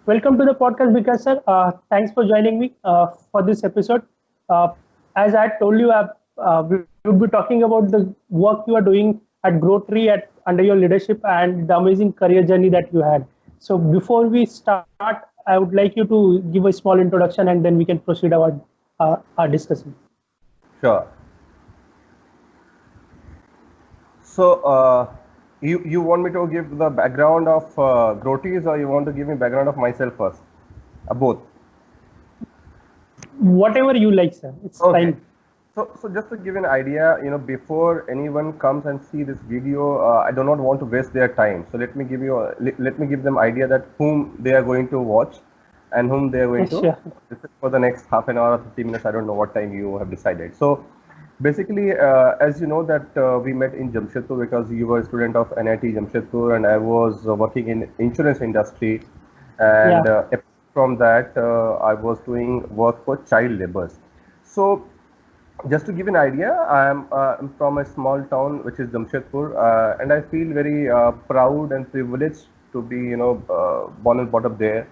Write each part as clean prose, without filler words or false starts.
Welcome to the podcast, Vikas sir. Thanks for joining me for this episode. Uh, as I told you, we would be talking about the work you are doing at Growtree under your leadership and the amazing career journey that you had. So before we start, I would like you to give a small introduction and then we can proceed our discussion. Sure. So, you want me to give the background of Groties, or you want to give me background of myself first? Both. Whatever you like, sir. It's Okay. fine. So just to give an idea, before anyone comes and see this video, I do not want to waste their time. So let me give them idea that whom they are going to watch and whom they are going to. Sure. This is for the next half an hour or 50 minutes. I don't know what time you have decided. So basically, as you know that we met in Jamshedpur because you were a student of NIT Jamshedpur and I was working in insurance industry, and Yeah. apart from that, I was doing work for child laborers. So just to give an idea, I'm from a small town which is Jamshedpur, and I feel very proud and privileged to be, born and brought up there.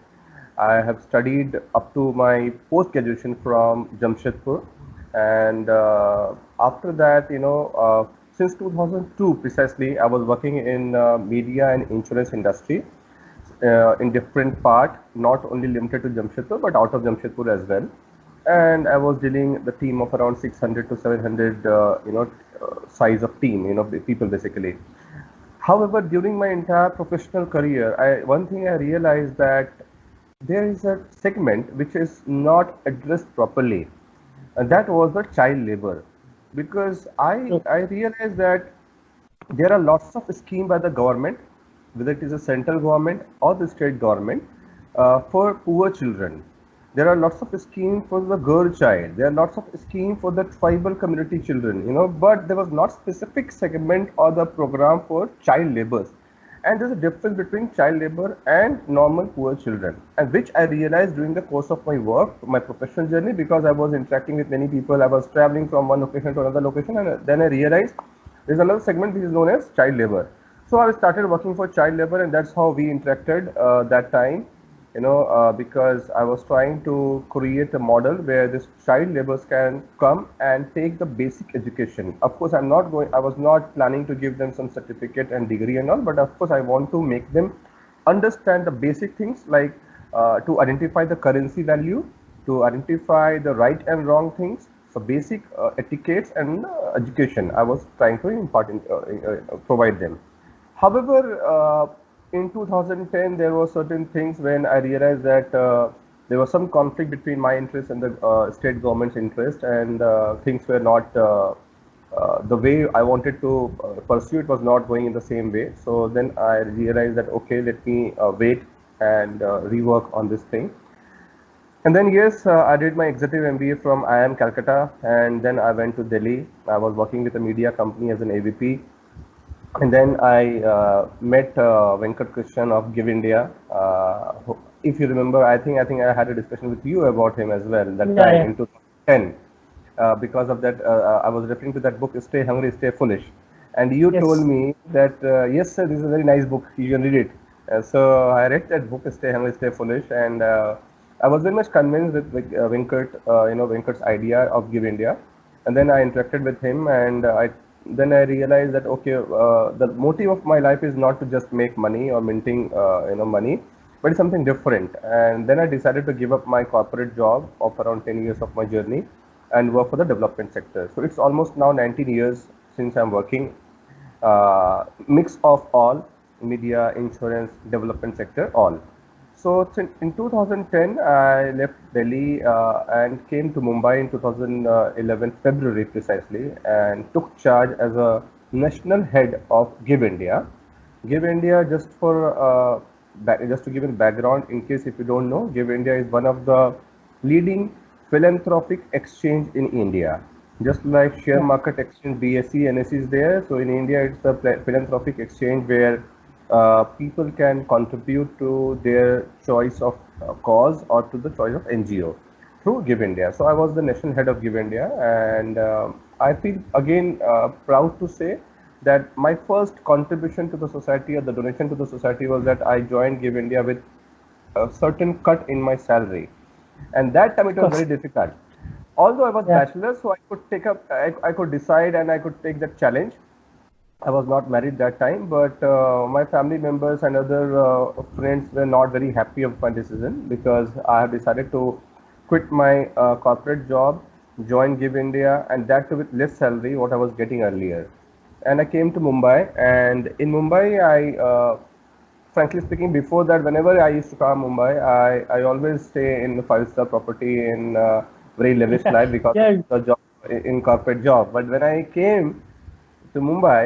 I have studied up to my post graduation from Jamshedpur, and after that, since 2002 precisely, I was working in media and insurance industry in different part, not only limited to Jamshedpur but out of Jamshedpur as well. And I was dealing the team of around 600 to 700, size of team, people basically. However, during my entire professional career, one thing I realized that there is a segment which is not addressed properly, and that was the child labor. Because I realized that there are lots of schemes by the government, whether it is a central government or the state government, for poor children. There are lots of schemes for the girl child. There are lots of schemes for the tribal community children, but there was not specific segment or the program for child laborers. And there's a difference between child labor and normal poor children, and which I realized during the course of my work, my professional journey, because I was interacting with many people. I was traveling from one location to another location, and then I realized there's another segment which is known as child labor. So I started working for child labor, and that's how we interacted that time. Because I was trying to create a model where this child laborers can come and take the basic education. Of course, I was not planning to give them some certificate and degree and all, but of course, I want to make them understand the basic things like to identify the currency value, to identify the right and wrong things. So basic etiquettes and education I was trying to provide them. However, in 2010, there were certain things when I realized that there was some conflict between my interest and the state government's interest, and things were not the way I wanted to pursue. It was not going in the same way. So then I realized that okay, let me wait and rework on this thing. And then yes, I did my executive MBA from IIM Calcutta, and then I went to Delhi. I was working with a media company as an AVP, and then I met Venkat Krishnan of Give India. If you remember, I think I had a discussion with you about him as well that Yeah. time Yeah. in 2010. Because of that, I was referring to that book, Stay Hungry, Stay Foolish. And you told Yes. me that, yes, sir, this is a very nice book. You can read it. So I read that book, Stay Hungry, Stay Foolish. And I was very much convinced with Venkat, Venkat's idea of Give India. And then I interacted with him, and then I realized that okay, the motive of my life is not to just make money or minting, money, but it's something different. And then I decided to give up my corporate job of around 10 years of my journey and work for the development sector. So it's almost now 19 years since I'm working, mix of all media, insurance, development sector, all. So in 2010, I left Delhi and came to Mumbai in 2011 February precisely, and took charge as a national head of Give India. Give India, just to give a background, in case if you don't know, Give India is one of the leading philanthropic exchange in India. Just like share Yeah. market exchange BSE, NSE is there. So in India, it's a philanthropic exchange where people can contribute to their choice of cause or to the choice of NGO through Give India. So I was the national head of Give India, and I feel again proud to say that my first contribution to the society or the donation to the society was that I joined Give India with a certain cut in my salary, and that time it Of was very course. difficult. Although I was Yeah. bachelor, so I could take up, I could decide and I could take that challenge. I was not married that time, but my family members and other friends were not very happy of my decision because I have decided to quit my corporate job, join Give India, and that too with less salary what I was getting earlier. And I came to Mumbai, and in Mumbai, frankly speaking, before that, whenever I used to come Mumbai, I always stay in a five-star property in very lavish life because Yeah. of the job in corporate job. But when I came to Mumbai,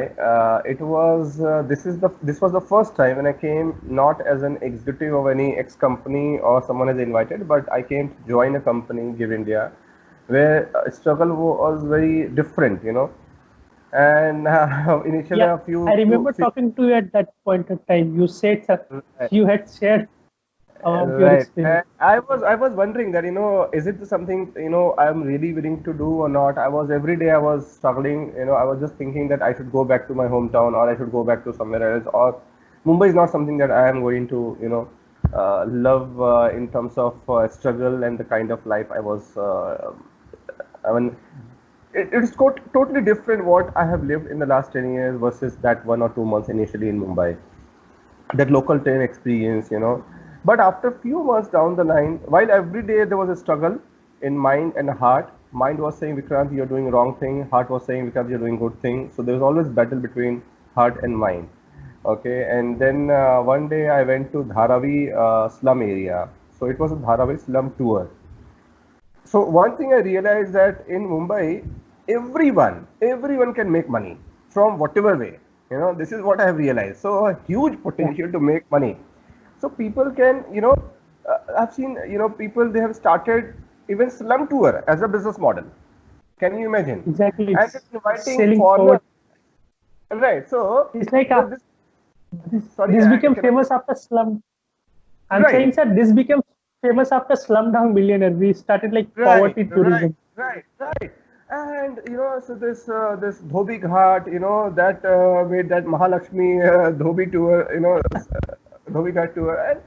this was the first time when I came not as an executive of any ex company or someone has invited, but I came to join a company, Give India, where struggle was very different, you know. And initially Yeah. a I few, remember few talking to you at that point of time. You said right, you had shared about your right. experience. And I was wondering that, you know, is it something, you know, I'm really willing to do or not? I was every day I was struggling, you know, I was just thinking that I should go back to my hometown or I should go back to somewhere else, or Mumbai is not something that I am going to, you know, love in terms of struggle and the kind of life I mean, it's totally different what I have lived in the last 10 years versus that 1 or 2 months initially in Mumbai, that local train experience, you know. But after few months down the line, while every day there was a struggle in mind and heart, mind was saying, Vikrant, you're doing wrong thing. Heart was saying, Vikrant, you're doing good thing. So there was always battle between heart and mind. Okay, and then one day I went to Dharavi slum area. So it was a Dharavi slum tour. So one thing I realized that in Mumbai, everyone can make money from whatever way. You know, this is what I have realized. So a huge Yeah. potential to make money. So people can, you know, I've seen, you know, people they have started even slum tour as a business model. Can you imagine? Exactly. And It's it's inviting selling foreigners, forward. right? So It's like this, sorry, this became can I? famous after Slum. I'm saying, Right. sir, this became famous after Slumdog Millionaire. We started like Right, poverty right, tourism. right. And you know, so this Dhobi Ghat, you know, that made that Mahalakshmi Dhobi tour, you know, Dhobi Ghat tour, and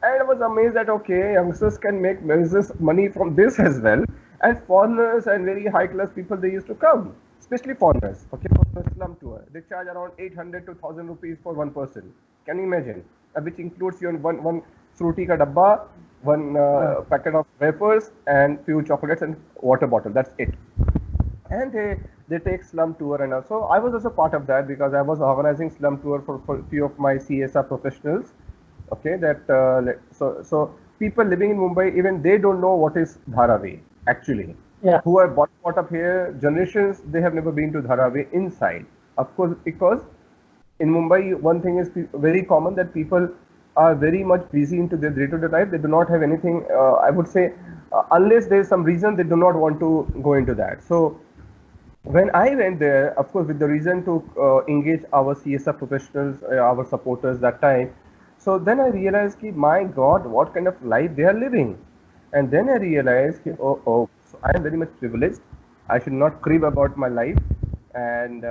I was amazed that okay, youngsters can make business money from this as well, and foreigners and very high class people they used to come, especially foreigners. Okay, for the slum tour, they charge around 800 to 1,000 rupees for one person. Can you imagine? Which includes your one fruity ka dabba, one Yeah. packet of wafers, and few chocolates and water bottle. That's it. And they take slum tour, and also I was also part of that because I was organizing slum tour for few of my CSR professionals. Okay, that so people living in Mumbai, even they don't know what is Dharavi actually. Yeah. Who are brought up here, generations they have never been to Dharavi inside. Of course, because in Mumbai, one thing is very common that people are very much busy into their day-to-day life. They do not have anything. I would say, unless there is some reason, they do not want to go into that. So when I went there, of course, with the reason to engage our CSR professionals, our supporters that time. So then I realized, ki, my God, what kind of life they are living. And then I realized, ki, oh, so I am very much privileged. I should not crib about my life, and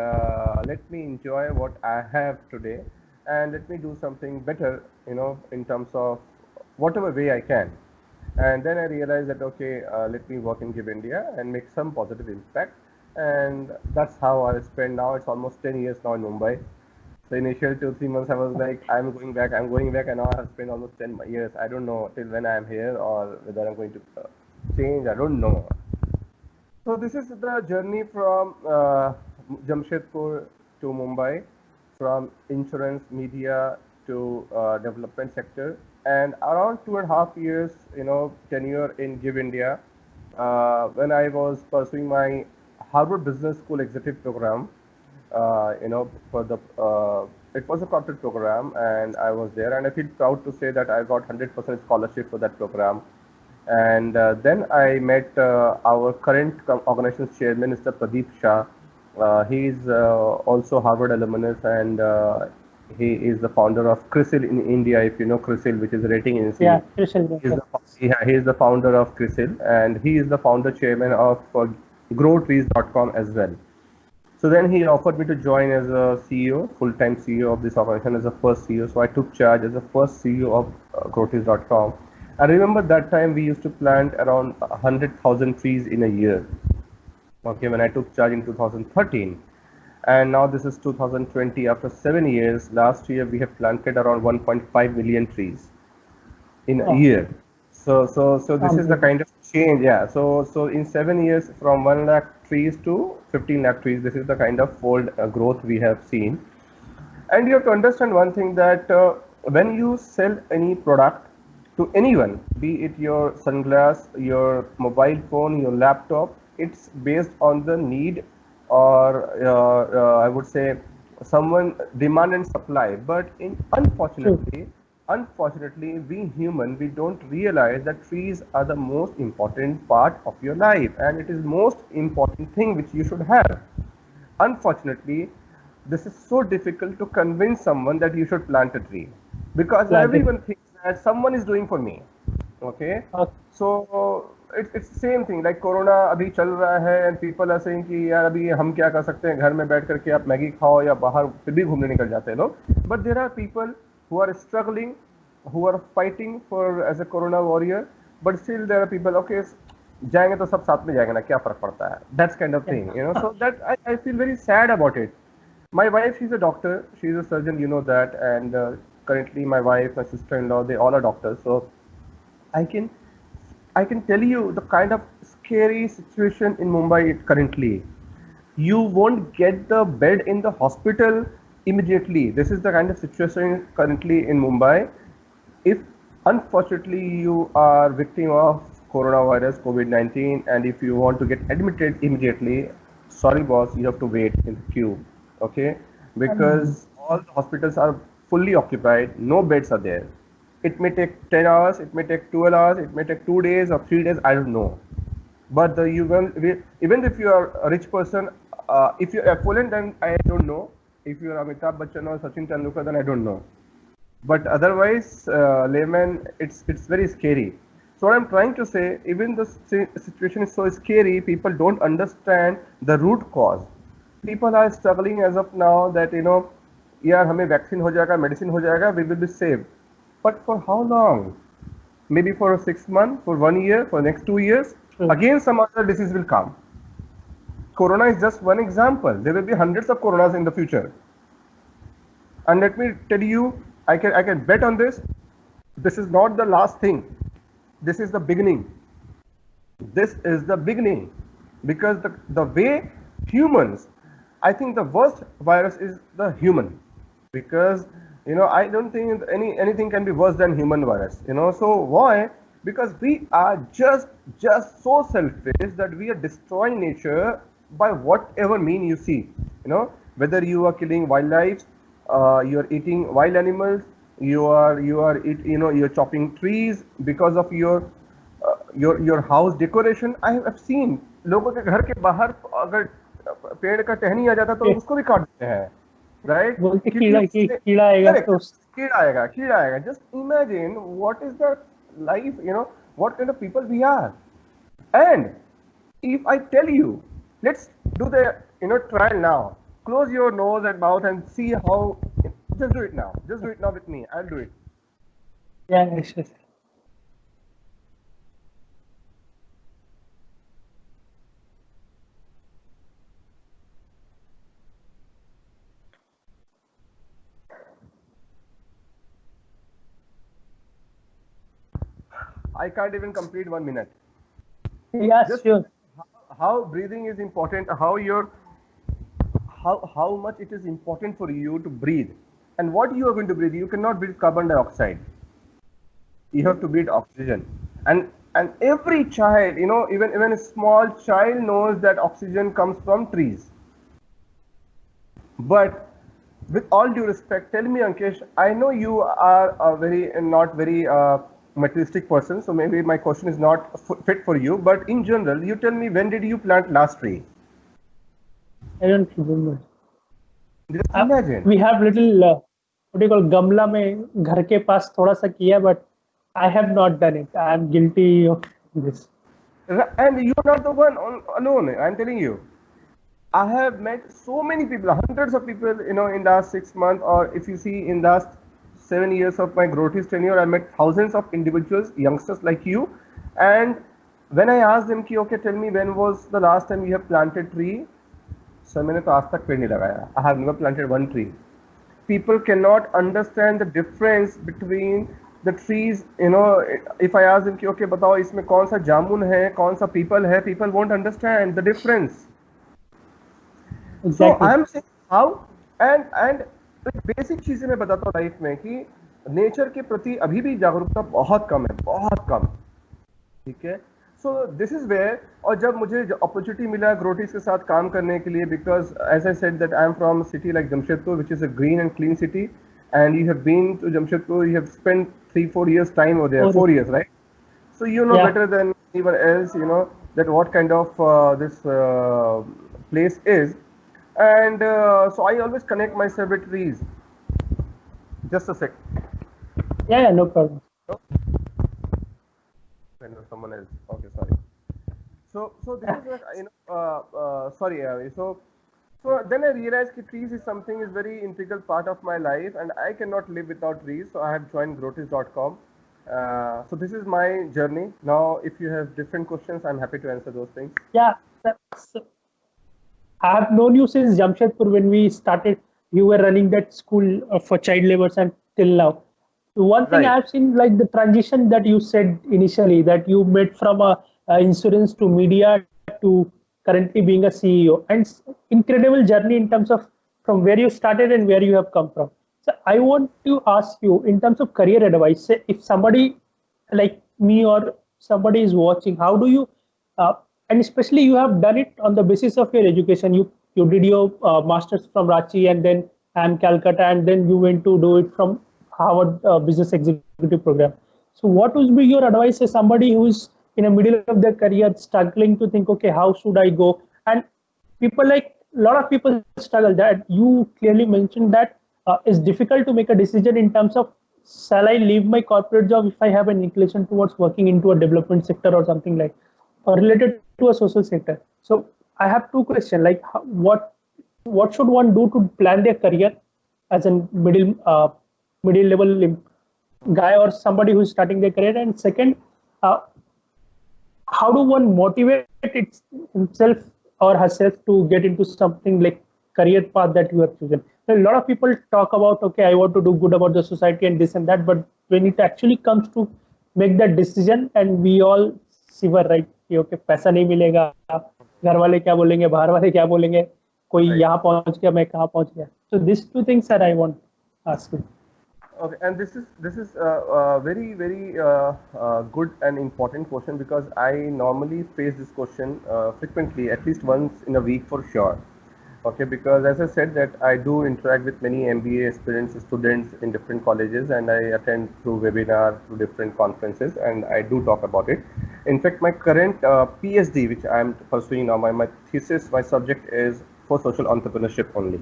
let me enjoy what I have today, and let me do something better, you know, in terms of whatever way I can. And then I realized that okay, let me work in Give India and make some positive impact. And that's how I spend now. It's almost 10 years now in Mumbai. So initial 2 3 months I was like, I'm going back, and now I have spent almost 10 years. I don't know till when I am here or whether I'm going to change. I don't know. So this is the journey from Jamshedpur to Mumbai, from insurance media to development sector, and around 2.5 years, you know, tenure in Give India. When I was pursuing my Harvard Business School executive program, you know, for the it was a corporate program, and I was there, and I feel proud to say that I got 100% scholarship for that program. And then I met our current organization's chairman, Mr. Pradeep Shah. He is also Harvard alumnus, and he is the founder of CRISIL in India. If you know CRISIL, which is a rating agency, Yeah. Crystal. he is Yeah. he is the founder of CRISIL, and he is the founder chairman of GrowTrees.com as well. So then he offered me to join as a CEO, full-time CEO of this organization, as a first CEO. So I took charge as the first CEO of Growtrees.com. I remember that time we used to plant around 100,000 trees in a year. Okay, when I took charge in 2013. And now this is 2020. After 7 years, last year we have planted around 1.5 million trees in a year. So this is the kind of change. Yeah. So in 7 years, from 1 lakh trees to 15 lakh trees, this is the kind of fold growth we have seen. And you have to understand one thing, that when you sell any product to anyone, be it your sunglass, your mobile phone, your laptop, it's based on the need, or I would say someone demand and supply. But unfortunately, we human, we don't realize that trees are the most important part of your life, and it is most important thing which you should have. Unfortunately, this is so difficult to convince someone that you should plant a tree, because everyone thinks that someone is doing for me. Okay, so it's the same thing like corona अभी चल रहा है, and people are saying कि यार अभी हम क्या कर सकते हैं, घर में बैठ करके आप मैगी खाओ या बाहर फिर भी घूमने निकल जाते हैं लोग. But there are people who are struggling, who are fighting for as a corona warrior, but still there are people, okay, जाएंगे तो सब साथ में जाएंगे ना, क्या फर्क पड़ता है. That's kind of thing, you know. So that I feel very sad about it. My wife, she's a doctor, she's a surgeon, you know that, and currently my wife, my sister-in-law, they all are doctors. So I can tell you the kind of scary situation in Mumbai currently. You won't get the bed in the hospital immediately. This is the kind of situation currently in Mumbai. If unfortunately you are victim of coronavirus, COVID-19, and if you want to get admitted immediately, sorry boss, you have to wait in the queue. Okay, because all the hospitals are fully occupied, no beds are there. It may take 10 hours, it may take 12 hours, it may take 2 days or 3 days, I don't know. But even if you are a rich person, if you are affluent, then I don't know. If you are Amitabh Bachchan or Sachin Tendulkar, then I don't know. But otherwise, layman, it's very scary. So what I'm trying to say, even the situation is so scary, people don't understand the root cause. People are struggling as of now that, you know, यार हमें vaccine हो जाएगा, medicine हो जाएगा, we will be saved. But for how long? Maybe for 6 months, for 1 year, for next 2 years, again some other disease will come. Corona is just one example. There will be hundreds of coronas in the future. And let me tell you, I can bet on this. This is not the last thing. This is the beginning. This is the beginning. Because the way humans, I think the worst virus is the human. Because, you know, I don't think anything can be worse than human virus. You know, so why? Because we are just so selfish that we are destroying nature by whatever mean you see. You know, whether you are killing wildlife, you are eating wild animals, you're chopping trees because of your house decoration. I have seen लोगों के घर के बाहर अगर पेड़ का टहनी आ जाता तो उसको भी काट देते हैं, right? कीड़ा आएगा. Just imagine what is the life, you know, what kind of people we are. And if I tell you, let's do the, you know, trial now. Close your nose and mouth and see how. Just do it now. Just do it now with me. I'll do it. Yeah, sure. I can't even complete 1 minute. Yeah, sure. How breathing is important, how much it is important for you to breathe, and what you are going to breathe. You cannot breathe carbon dioxide. You have to breathe oxygen. And every child, you know, even a small child knows that oxygen comes from trees. But with all due respect, tell me, Ankesh, I know you are not very materialistic person, so maybe my question is not fit for you, but in general, you tell me, when did you plant last tree? I don't remember. Just imagine. We have little, what do you call, gamla में घर के पास थोड़ा सा किया, but I have not done it. I am guilty of this. And you are not the one alone. I'm telling you. I have met so many people, hundreds of people, in last 6 months, or if you see in last 7 years of my Growthies tenure, I met thousands of individuals, youngsters like you. And when I asked them, ki, okay, tell me when was the last time you have planted tree? So मैंने तो आज तक पेड़ नहीं लगाया. I have never planted one tree. People cannot understand the difference between the trees. If I ask them, ki, okay, बताओ इसमें कौन सा जामुन है, कौन सा पीपल है, people won't understand the difference. So Exactly. I am saying how and basic चीजें मैं बताता हूँ लाइफ में कि नेचर के प्रति अभी भी जागरूकता बहुत कम है, बहुत कम. ठीक है. So this is where. और जब मुझे अपॉर्चुनिटी मिला ग्रोटीज के साथ काम करने के लिए, because as I said that I am from city like Jamshedpur which is a green and clean city, and you have been to Jamshedpur, you have spent 3-4 years time over there, 4 years, right? So you know better than anyone else, that what kind of this place is. And so I always connect myself with trees. Just a sec. Yeah, no problem. Someone else. Okay, sorry. So this is sorry. So then I realized that trees is something is very integral part of my life, and I cannot live without trees. So I have joined Growthies.com. So this is my journey. Now, if you have different questions, I'm happy to answer those things. Yeah. So I have known you since Jamshedpur when we started. You were running that school for child laborers, and till now. One thing Right. I have seen, like the transition that you said initially, that you made from a insurance to media to currently being a CEO, and incredible journey in terms of from where you started and where you have come from. So I want to ask you in terms of career advice. Say if somebody like me or somebody is watching, how do you and especially you have done it on the basis of your education. You did your masters from Ranchi and then and Calcutta, and then you went to do it from Harvard Business Executive Program. So what would be your advice as somebody who is in the middle of their career struggling to think, okay, how should I go? And people like a lot of people struggle. That you clearly mentioned that it's difficult to make a decision in terms of shall I leave my corporate job if I have an inclination towards working into a development sector or something like or related to a social sector. So I have two questions, like what should one do to plan their career as a middle level guy or somebody who's starting their career, and second, how do one motivate himself or herself to get into something like career path that you have chosen? A lot of people talk about, okay, I want to do good about the society and this and that, but when it actually comes to make that decision, and we all shiver, right? कि okay, पैसा नहीं मिलेगा, घर वाले क्या बोलेंगे, बाहर वाले क्या बोलेंगे, कोई यहाँ पहुंच गया, मैं कहाँ पहुंच गया. So these two things that I want to ask you. Okay, and this is very very good and important question, because I normally face this question frequently, at least once in a week for sure. Okay, because as I said that I do interact with many MBA aspirants, students in different colleges, and I attend through webinar, through different conferences, and I do talk about it. In fact, my current PhD, which I am pursuing now, my thesis, my subject is for social entrepreneurship only.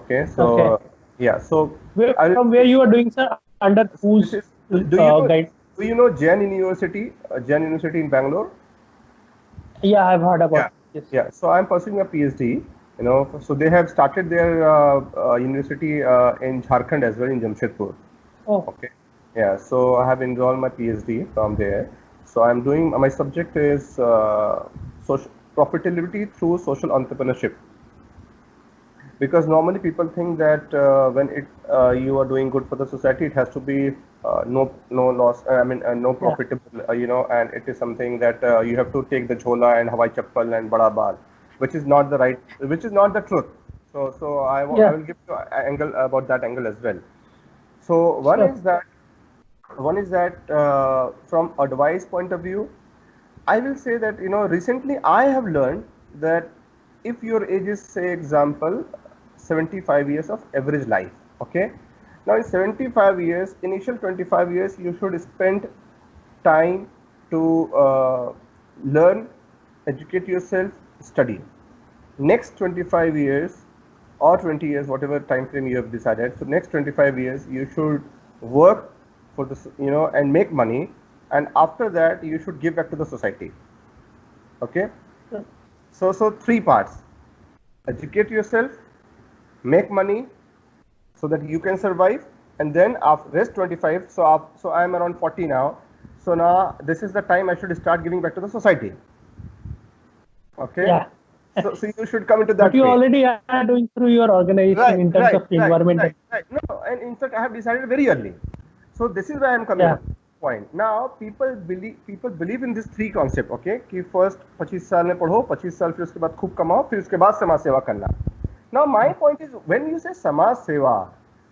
Okay, so Okay. yeah, so From where you are doing, sir, under whose guide? Do you know Jain University, Jain University in Bangalore? Yeah, I've heard about it. Yes. Yeah, so I'm pursuing a PhD. So they have started their university in Jharkhand as well, in Jamshedpur. Oh. Okay. Yeah, so I have enrolled my PhD from there. So I'm doing, my subject is social profitability through social entrepreneurship. Because normally people think that when you are doing good for the society, it has to be no loss. No profitable. And it is something that you have to take the jhola and Hawai chappal and bada bal, which is not the truth. So I will give you an angle about that angle as well. So one is that from advice point of view, I will say that recently I have learned that if your age is, say example, 75 years of average life, okay, now in 75 years, initial 25 years you should spend time to learn, educate yourself, study. Next 25 years or 20 years, whatever time frame you have decided, so next 25 years you should work for this, and make money, and after that you should give back to the society. Okay, so 3 parts. educate yourself, make money so that you can survive, and then after rest 25. So I am around 40 now. So now this is the time I should start giving back to the society. Okay. Yeah. So you should come into that But you phase. already are doing through your organization in terms of environmental. Right. No, and in fact, I have decided very early. So this is why I am coming Yeah. up. Point. Now people believe in this three concept. Okay, कि first 25 साल में पढ़ो, 25 साल फिर उसके बाद खूब कमाओ, फिर उसके बाद समाज सेवा करना. Now my point is, when you say समाज सेवा,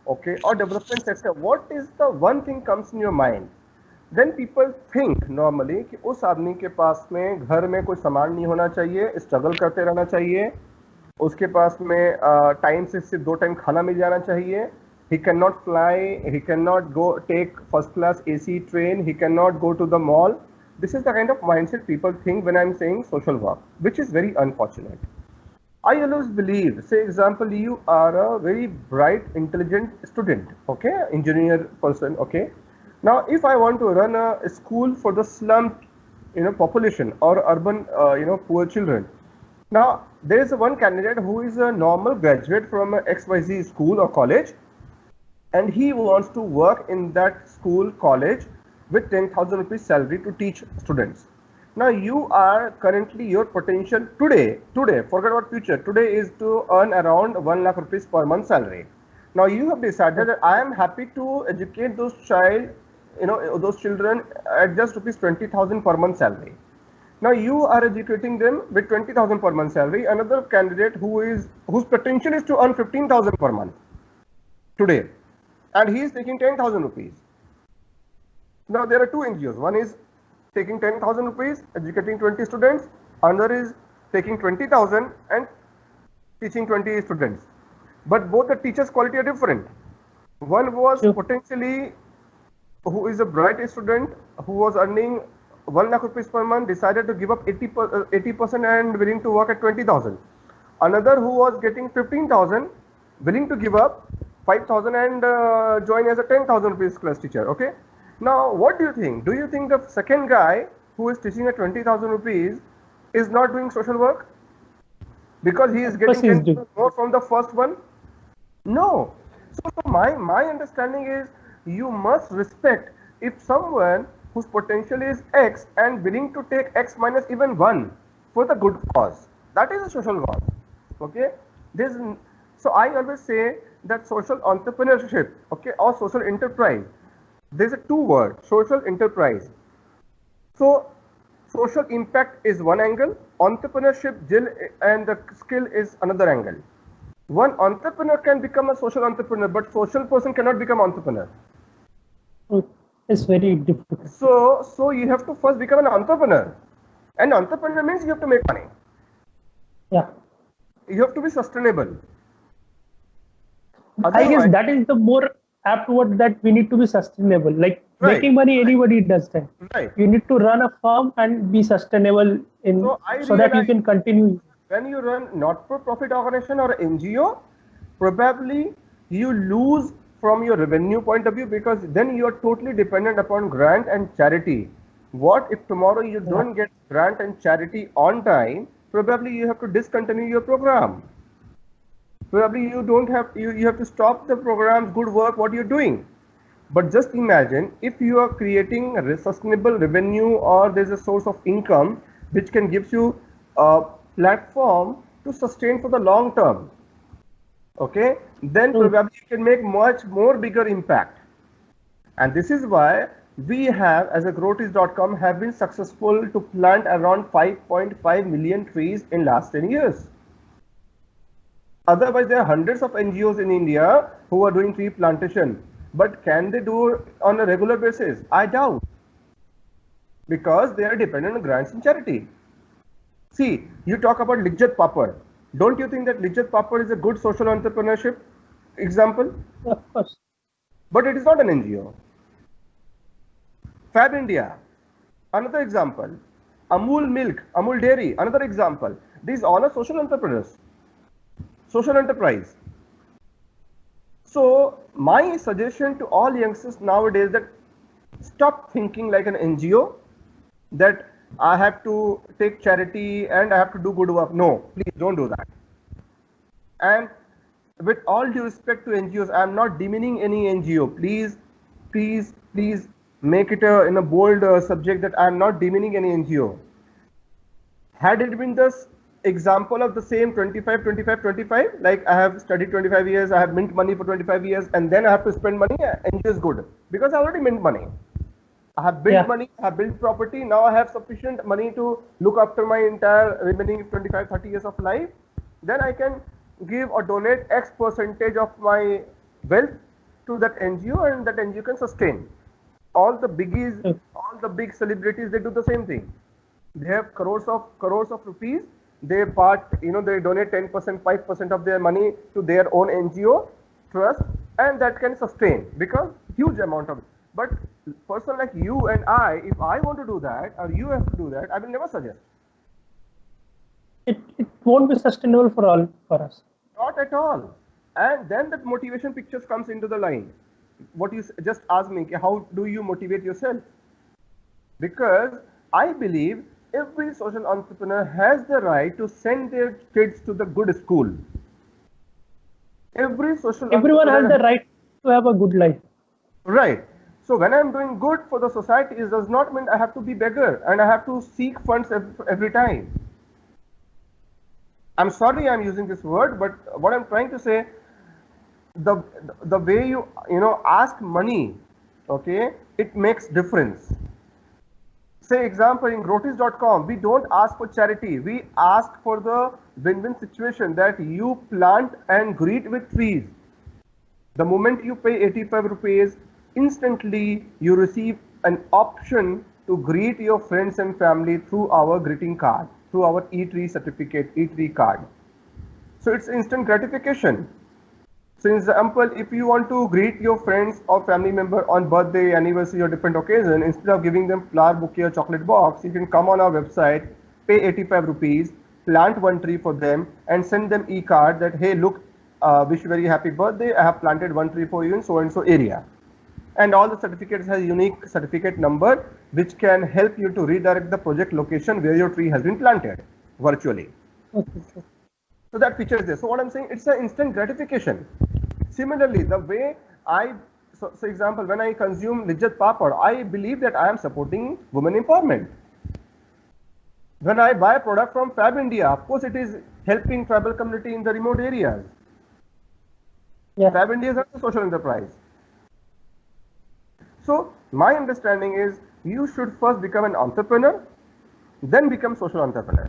okay, or development sector, what is the one thing comes in your mind? Then people think normally कि उस आदमी के पास में घर में कोई सामान नहीं होना चाहिए, स्ट्रगल करते रहना चाहिए, उसके पास में टाइम से सिर्फ 2 टाइम खाना मिल जाना चाहिए. He cannot fly, he cannot go take first class AC train, he cannot go to the mall. This is the kind of mindset people think when I'm saying social work, which is very unfortunate. I always believe, say example, you are a very bright, intelligent student, okay, engineer person, okay. Now, if I want to run a school for the slum, population or urban, poor children. Now, there is one candidate who is a normal graduate from a XYZ school or college, and he wants to work in that school, college with 10,000 rupees salary to teach students. Now, you are currently, your potential today, forget about future, today is to earn around 1 lakh rupees per month salary. Now, you have decided that I am happy to educate those those children at just rupees 20,000 per month salary. Now, you are educating them with 20,000 per month salary. Another candidate whose potential is to earn 15,000 per month today, and he is taking 10,000 rupees. Now, there are two NGOs. One is taking 10,000 rupees, educating 20 students. Another is taking 20,000 and teaching 20 students. But both the teachers' quality are different. One was potentially, who is a bright student, who was earning 1 lakh rupees per month, decided to give up 80% and willing to work at 20,000. Another who was getting 15,000, willing to give up 5,000 and join as a 10,000 rupees class teacher. Okay. Now, what do you think? Do you think the second guy who is teaching at 20,000 rupees is not doing social work because he is getting 10,000 more from the first one? No. So my understanding is, you must respect if someone whose potential is X and willing to take X minus even 1 for the good cause. That is a social work. Okay. So I always say that social entrepreneurship, okay, or social enterprise, there's a two word, social enterprise. So social impact is one angle, entrepreneurship and the skill is another angle. One entrepreneur can become a social entrepreneur, but social person cannot become entrepreneur. It's very difficult. So you have to first become an entrepreneur, and entrepreneur means you have to make money. Yeah. You have to be sustainable. I guess that is the more apt word, that we need to be sustainable. Like making money, anybody does that. Right. You need to run a firm and be sustainable so that you can continue. When you run not-for-profit organization or NGO, probably you lose from your revenue point of view, because then you are totally dependent upon grant and charity. What if tomorrow you don't get grant and charity on time? Probably you have to discontinue your program. Probably you don't have, you have to stop the programs, good work, what you're doing. But just imagine if you are creating a sustainable revenue, or there's a source of income which can give you a platform to sustain for the long term. Okay, then probably you can make much more bigger impact. And this is why we have, as a growtrees.com, have been successful to plant around 5.5 million trees in last 10 years. Otherwise, there are hundreds of NGOs in India who are doing tree plantation. But can they do it on a regular basis? I doubt. Because they are dependent on grants and charity. See, you talk about Lijjat Papad. Don't you think that Lijjat Papad is a good social entrepreneurship example? Of course. But it is not an NGO. Fab India, another example. Amul Milk, Amul Dairy, another example. These all are social entrepreneurs. Social enterprise. So my suggestion to all youngsters nowadays, that stop thinking like an NGO, that I have to take charity and I have to do good work. No, please don't do that. And with all due respect to NGOs, I am not demeaning any NGO. Please make it in a bold subject that I am not demeaning any NGO. Had it been this example of the same 25, 25, 25, like I have studied 25 years, I have mint money for 25 years, and then I have to spend money, NGO is good because I already mint money. I have built money, I have built property, now I have sufficient money to look after my entire remaining 25, 30 years of life. Then I can give or donate X percentage of my wealth to that NGO, and that NGO can sustain. All the biggies, all the big celebrities, they do the same thing. They have crores of rupees. They they donate 10%, 5% of their money to their own NGO trust, and that can sustain because huge amount of. But person like you and I, if I want to do that or you have to do that, I will never suggest. It won't be sustainable for us. Not at all. And then that motivation pictures comes into the line. What you just asked me, how do you motivate yourself? Because I believe every social entrepreneur has the right to send their kids to the good school. Everyone has the right to have a good life. Right. So when I'm doing good for the society, it does not mean I have to be beggar and I have to seek funds every time. I'm sorry I'm using this word, but what I'm trying to say, the way you ask money, okay, it makes difference. Say example in Grotis.com, we don't ask for charity, we ask for the win-win situation that you plant and greet with trees. The moment you pay 85 rupees, instantly you receive an option to greet your friends and family through our greeting card, through our E-Tree certificate, E-Tree card. So it's instant gratification. So in example, if you want to greet your friends or family member on birthday, anniversary or different occasion, instead of giving them flower bouquet or chocolate box, you can come on our website, pay 85 rupees, plant one tree for them and send them e-card that, hey, look, wish you very happy birthday, I have planted one tree for you in so and so area. And all the certificates has unique certificate number which can help you to redirect the project location where your tree has been planted virtually. Okay. So that feature is there. So what I'm saying, it's an instant gratification. Similarly, the way so example, when I consume Lijjat Papad, I believe that I am supporting women empowerment. When I buy a product from Fab India, of course it is helping tribal community in the remote areas. Yeah. Fab India is a social enterprise. So my understanding is you should first become an entrepreneur, then become social entrepreneur.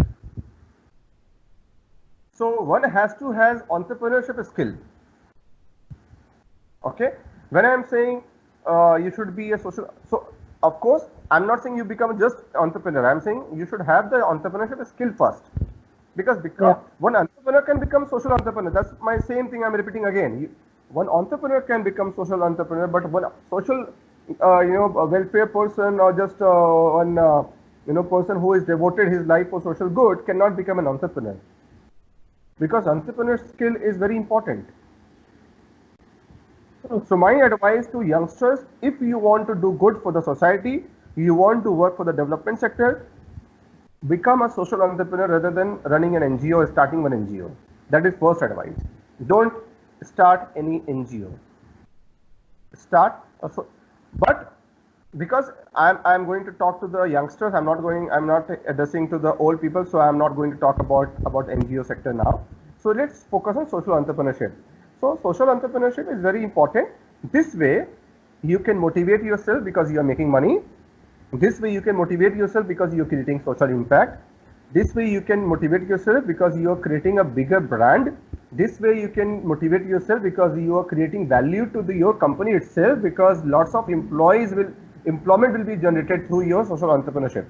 So one has to have entrepreneurship skill. Okay, when I am saying you should be a social, so of course I'm not saying you become just entrepreneur. I'm saying you should have the entrepreneurship skill first, because one entrepreneur can become social entrepreneur. That's my same thing I'm repeating again. One entrepreneur can become social entrepreneur, but one social a welfare person or just one person who is devoted his life for social good cannot become an entrepreneur, because entrepreneur skill is very important. So my advice to youngsters, if you want to do good for the society, you want to work for the development sector, become a social entrepreneur rather than running an NGO or starting one NGO. That is first advice. Don't start any NGO. But because I'm going to talk to the youngsters, I'm not addressing to the old people, so I'm not going to talk about NGO sector now. So let's focus on social entrepreneurship. So social entrepreneurship is very important. This way you can motivate yourself because you are making money. This way you can motivate yourself because you are creating social impact. This way you can motivate yourself because you are creating a bigger brand. This way you can motivate yourself because you are creating value to your company itself, because lots of employment will be generated through your social entrepreneurship.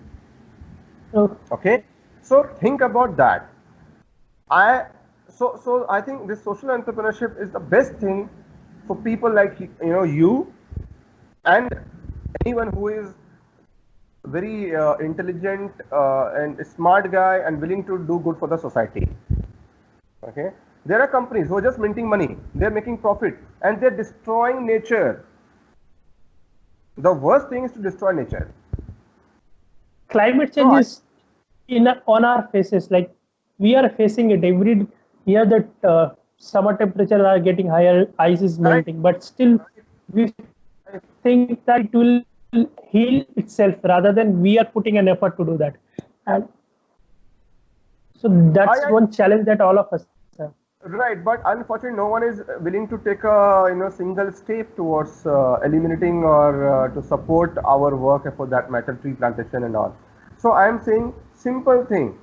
Okay, so think about that. So I think this social entrepreneurship is the best thing for people like you and anyone who is very intelligent and smart guy and willing to do good for the society. Okay, there are companies who are just minting money, they're making profit and they're destroying nature. The worst thing is to destroy nature. Climate change is on our faces. Like, we are facing it every year that summer temperatures are getting higher, ice is melting, but still we think that it will heal itself rather than we are putting an effort to do that. And so that's one challenge that all of us have. Right, but unfortunately, no one is willing to take a single step towards eliminating or to support our work for that matter, tree plantation and all. So I am saying simple thing.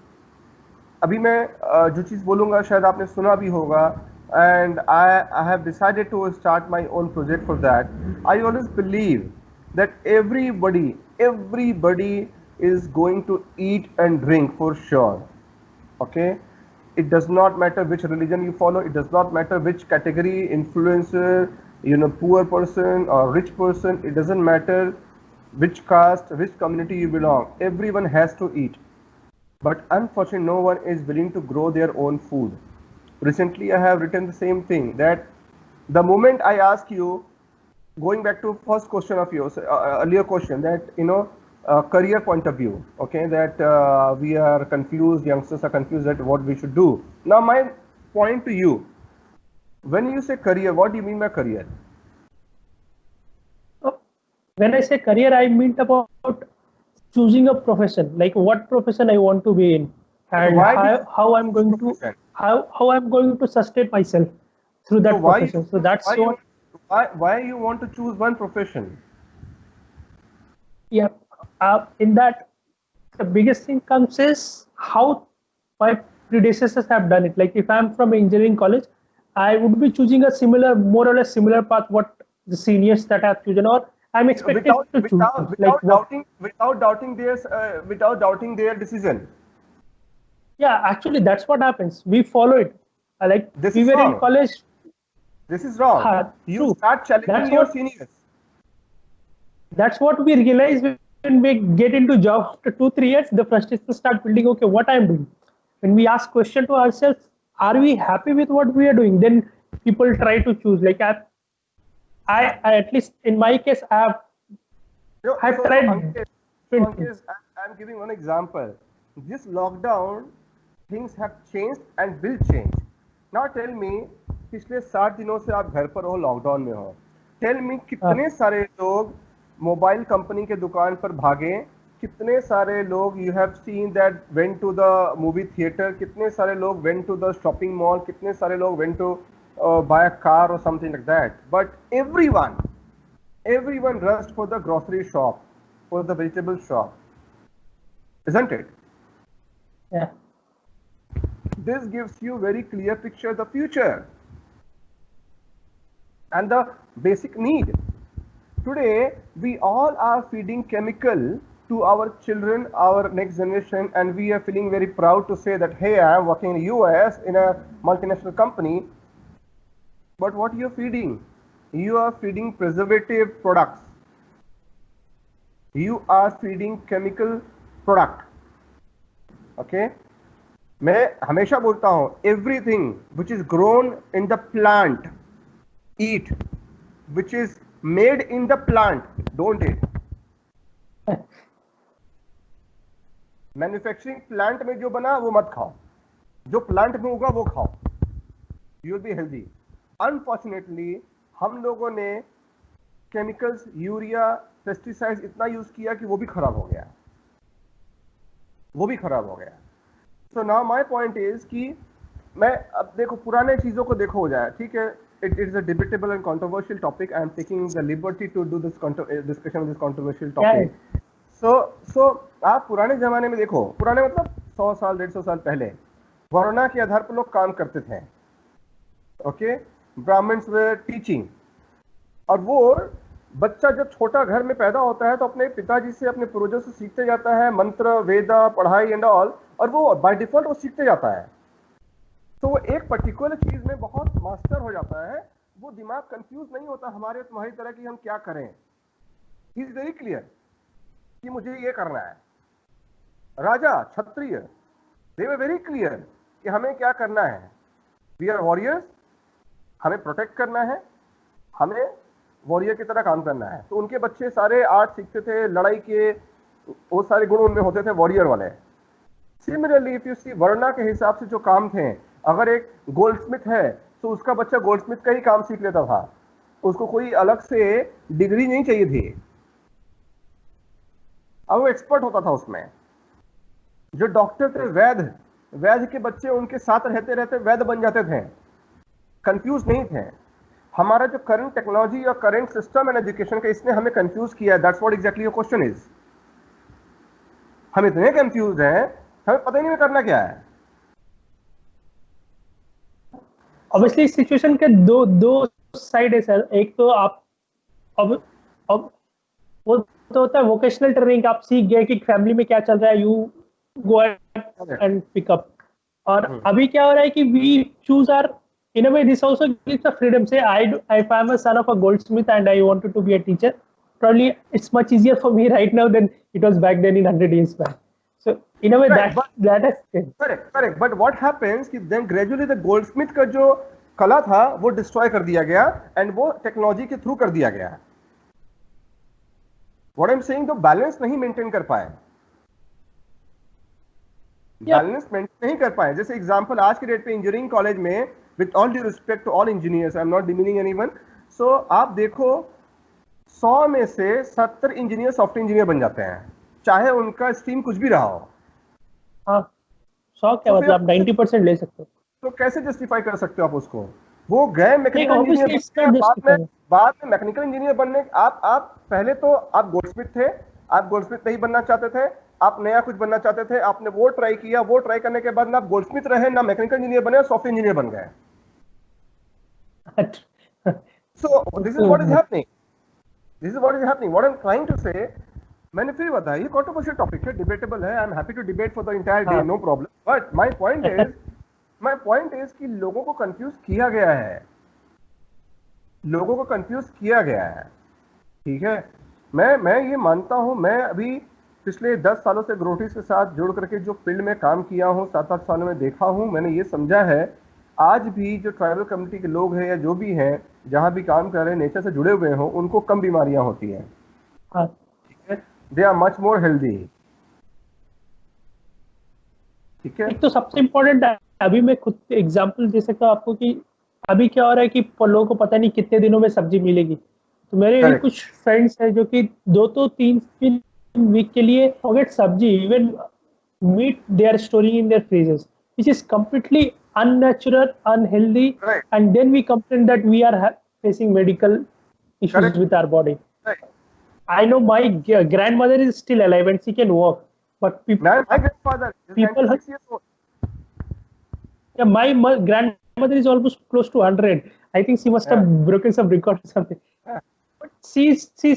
अभी मैं जो चीज़ बोलूँगा शायद आपने सुना भी होगा, and I have decided to start my own project for that. I always believe that everybody is going to eat and drink for sure. Okay. It does not matter which religion you follow. It does not matter which category, influencer, poor person or rich person. It doesn't matter which caste, which community you belong. Everyone has to eat. But unfortunately, no one is willing to grow their own food. Recently, I have written the same thing, that the moment I ask you, going back to first question of yours, earlier question, that career point of view, okay, that we are confused, youngsters are confused at what we should do. Now my point to you, when you say career, what do you mean by career? When I say career, I mean about choosing a profession, like what profession I want to be in, and how I'm going to how I'm going to sustain myself through that profession. So that's why you want to choose one profession? Yeah. In that, the biggest thing comes is how my predecessors have done it. Like if I'm from engineering college, I would be choosing a more or less similar path what the seniors that have chosen, or I'm expected to choose. Without doubting their decision. Yeah, actually, that's what happens. We follow it. Like we were in college. This is wrong. You start challenging your seniors. That's what we realize when we get into job after 2-3 years. The frustration start building. Okay, what I'm doing. When we ask question to ourselves, are we happy with what we are doing? Then people try to choose. Like I at least in my case, I've tried. I'm giving one example. This lockdown, things have changed and will change. Now tell me, पिछले 7 दिनों से आप घर पर हो, lockdown में हो. Tell me, कितने सारे लोग मोबाइल कंपनी के दुकान पर भागे, कितने सारे लोग you have seen that went to the movie theater, कितने सारे लोग went to the shopping mall, कितने सारे लोग went to buy a car or something like that. But everyone rushed for the grocery shop, for the vegetable shop, isn't it? Yeah. This gives you very clear picture of the future and the basic need. Today, we all are feeding chemical to our children, our next generation, and we are feeling very proud to say that, hey, I am working in the US in a multinational company. But what you are feeding? You are feeding preservative products. You are feeding chemical product. Okay? मैं हमेशा बोलता हूं, everything which is grown in the plant, eat. Which is made in the plant, don't eat. Manufacturing plant में जो बना वो मत खाओ, जो प्लांट में उगा वो खाओ, you will be healthy. Unfortunately हम लोगों ने केमिकल्स, यूरिया, पेस्टिसाइड्स इतना यूज किया कि वो भी खराब हो गया. So now my point is कि मैं अब देखो पुराने चीजों को देखो हो जाए, ठीक है. It is a debatable and controversial topic. I am taking the liberty to do this discussion on this controversial topic. Yeah. So आप पुराने जमाने में देखो, पुराने मतलब 100 साल 150 साल पहले वरुणा के आधार पर लोग काम करते थे. ओके, ब्राह्मण्स वर टीचिंग, और वो बच्चा जब छोटा घर में पैदा होता है तो अपने पिताजी से, अपने पूर्वजों से सीखते जाता है मंत्र, वेदा, पढ़ाई एंड ऑल, और वो बाय डिफॉल्ट वो सीखते जाता है. तो वो एक पर्टिकुलर चीज में बहुत मास्टर हो जाता है. वो दिमाग कंफ्यूज नहीं होता हमारे तुम्हारी तरह कि हम क्या करें. ही इज वेरी क्लियर कि मुझे ये करना है. राजा, क्षत्रिय, दे वर वेरी क्लियर कि हमें क्या करना है. वी आर वॉरियर्स, हमें प्रोटेक्ट करना है, हमें वॉरियर की तरह काम करना है. तो उनके बच्चे सारे आर्ट सीखते थे, लड़ाई के वो सारे गुण उनमें होते थे वॉरियर वाले. सिमिलरली इफ यू सी वर्णा के हिसाब से जो काम थे, अगर एक गोल्डस्मिथ है, तो उसका बच्चा गोल्डस्मिथ का ही काम सीख लेता था, उसको कोई अलग से डिग्री नहीं चाहिए थी, अब वो एक्सपर्ट होता था उसमें। जो डॉक्टर थे, वैद्य के बच्चे उनके साथ रहते रहते वैद्य बन जाते थे, कंफ्यूज नहीं थे। हमारा जो करंट टेक्नोलॉजी और करंट सिस्टम एंड एजुकेशन का, इसने हमें कंफ्यूज किया है। That's what exactly your question is. हम इतने कंफ्यूज हैं, हमें पता ही नहीं करना क्या है। ऑब्वियसली इस सिचुएशन के दो दो साइड है सर। एक तो आप अब वो तो होता है वोकेशनल ट्रेनिंग, आप सीख गए कि फैमिली में क्या चल रहा है, you go and pick up. और अभी क्या हो रहा है कि we choose are in a way this also gives the freedom. Say if I'm a son of a goldsmith and I wanted to be a teacher, probably it's much easier for me right now than it was back then in 100 years back. So in a way that has changed. Correct. But what happens कि then gradually the goldsmith का जो कला था वो destroy कर दिया गया and वो टेक्नोलॉजी के थ्रू कर दिया गया। What I'm saying, तो बैलेंस नहीं मेंटेन कर पाए, बैलेंस मेंटेन नहीं कर पाए। जैसे एग्जांपल आज के डेट पे इंजीनियरिंग कॉलेज में, with all due respect to all engineers, I am not demeaning anyone, so आप देखो 100 में से 70 इंजीनियर सॉफ्टवेयर इंजीनियर बन जाते हैं, चाहे उनका स्ट्रीम कुछ भी रहा हो। हाँ, 100 क्या मतलब आप 90% ले सकते हो। तो कैसे जस्टिफाई कर सकते हो आप उसको? वो गए मैकेनिकल इंजीनियर, बाद में मैकेनिकल इंजीनियर बनने। आप पहले तो आप गोल्डस्मिथ थे, आप गोल्डस्मिथ नहीं बनना चाहते थे, आप नया कुछ बनना चाहते थे, आपने वो ट्राई किया, वो ट्राई करने के बाद ना आप गोल्डस्मिथ रहे, ना मैकेनिकल इंजीनियर बने, सॉफ्टवेयर इंजीनियर बन गए। So this is what is happening, this is what is happening. What I am trying to say, मैंने फिर बताया ये कंट्रोवर्शियल टॉपिक है, डिबेटेबल है, I am happy to debate for the entire day, no problem. But my point is कि लोगों को confuse किया गया है, लोगों को कंफ्यूज किया गया है। ठीक है, मैं ये मानता हूं, मैं अभी पिछले 10 सालों से ग्रोटीज के साथ जुड़ करके जो फील्ड में काम किया हूं, 7-8 सालों में देखा हूं, मैंने ये समझा है आज भी जो ट्राइबल कम्युनिटी के लोग हैं या जो भी हैं, जहां भी काम कर रहे हैं, नेचर से जुड़े हुए हों, उनको कम बीमारियां होती हैं। ठीक है, they are much more healthy. ठीक है, एक तो सबसे इम्पोर्टेंट है, अभी मैं खुद एग्जांपल दे सकता हूँ आपको कि अभी क्या हो रहा है कि लोगों को पता नहीं कितने दिनों में सब्जी मिलेगी। तो मेरे भी कुछ फ्रेंड्स हैं जो कि 2 तो 3 वीक के लिए फॉरगेट सब्जी, even meat they are storing in their freezers, which is completely unnatural, unhealthy, and then we complain that we are facing medical issues with our body. I know my grandmother is still alive and she can walk, but people, my grandfather is 96 years old. Yeah, my grandmother is almost close to 100. I think she must have broken some record or something. But she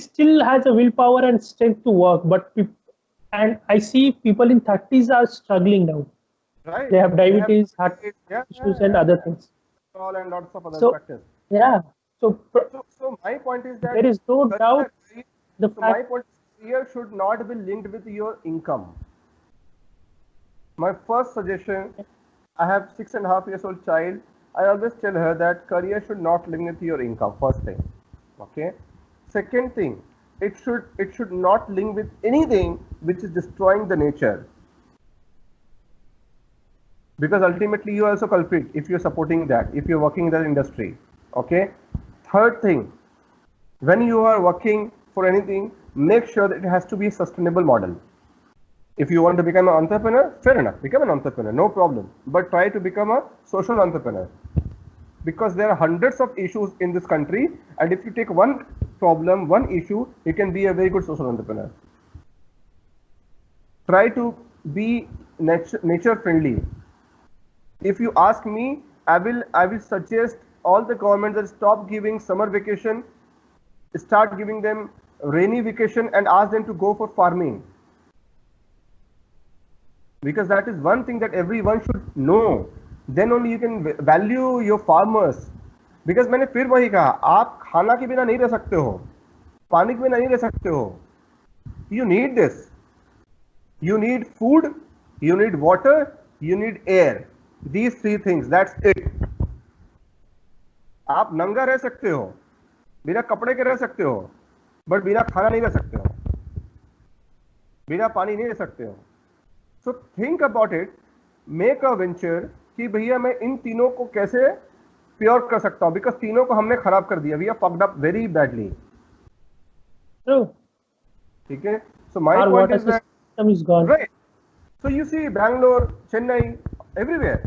still has a willpower and strength to work. But and I see people in 30s are struggling now. Right. They have diabetes, heart issues, and other things. And lots of other factors. Yeah. So my point is that there is no doubt. My point here should not be linked with your income. My first suggestion, I have 6.5 years old child. I always tell her that career should not link with your income. First thing, okay. Second thing, it should not link with anything which is destroying the nature. Because ultimately you are also culprit if you're supporting that, if you're working in that industry. Okay. Third thing, when you are working for anything, make sure that it has to be a sustainable model. If you want to become an entrepreneur, fair enough, become an entrepreneur, no problem. But try to become a social entrepreneur. Because there are hundreds of issues in this country, and if you take one problem, one issue, you can be a very good social entrepreneur. Try to be nature friendly. If you ask me, I will suggest all the governments that stop giving summer vacation, start giving them rainy vacation, and ask them to go for farming. Because that is one thing that everyone should know. Then only you can value your farmers. Because मैंने फिर वही कहा, आप खाना के बिना नहीं रह सकते हो, पानी के बिना नहीं रह सकते हो. You need this. You need food, you need water, you need air. These 3 things, that's it. आप नंगा रह सकते हो, बिना कपड़े के रह सकते हो, बट बिना खाना नहीं रह सकते हो, बिना पानी नहीं रह सकते हो. So think about it, make a venture कि भैया मैं इन तीनों को कैसे प्योर कर सकता हूं, बिकॉज तीनों को हमने खराब कर दिया. We are fucked up very badly. True. ठीक है. So my Our point water is that, system is gone. right, so you see Bangalore, Chennai, everywhere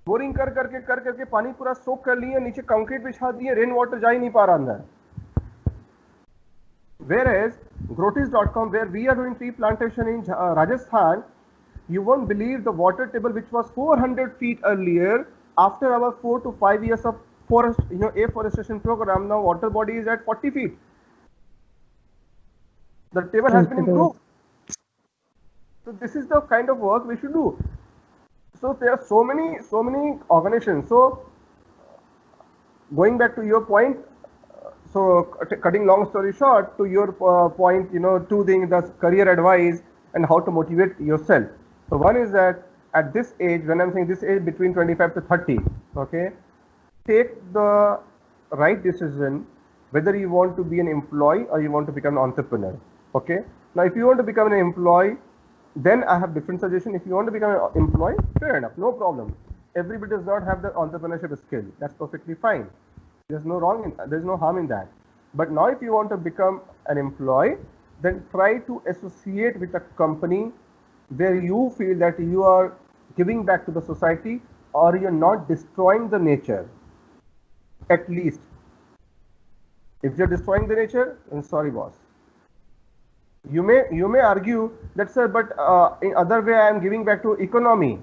boring कर करके पानी पूरा सोख कर लिए, नीचे कंक्रीट बिछा दिए, रेन वाटर जा ही नहीं पा रहा अंदर. Whereas Grotis.com, where we are doing tree plantation in Rajasthan, you won't believe the water table which was 400 feet earlier. After our 4 to 5 years of forest, afforestation program, now water body is at 40 feet. The table has been improved. So this is the kind of work we should do. So there are so many organizations. So going back to your point, so cutting long story short, to your point, two things: the career advice and how to motivate yourself. So one is that at this age, when I'm saying this age between 25 to 30, okay, take the right decision whether you want to be an employee or you want to become an entrepreneur. Okay. Now, if you want to become an employee, then I have different suggestion. If you want to become an employee, fair enough, no problem. Everybody does not have the entrepreneurship skill. That's perfectly fine. There's no harm in that. But now, if you want to become an employee, then try to associate with a company where you feel that you are giving back to the society or you're not destroying the nature. At least, if you're destroying the nature, then sorry, boss. You may argue that, sir, but in other way I am giving back to economy,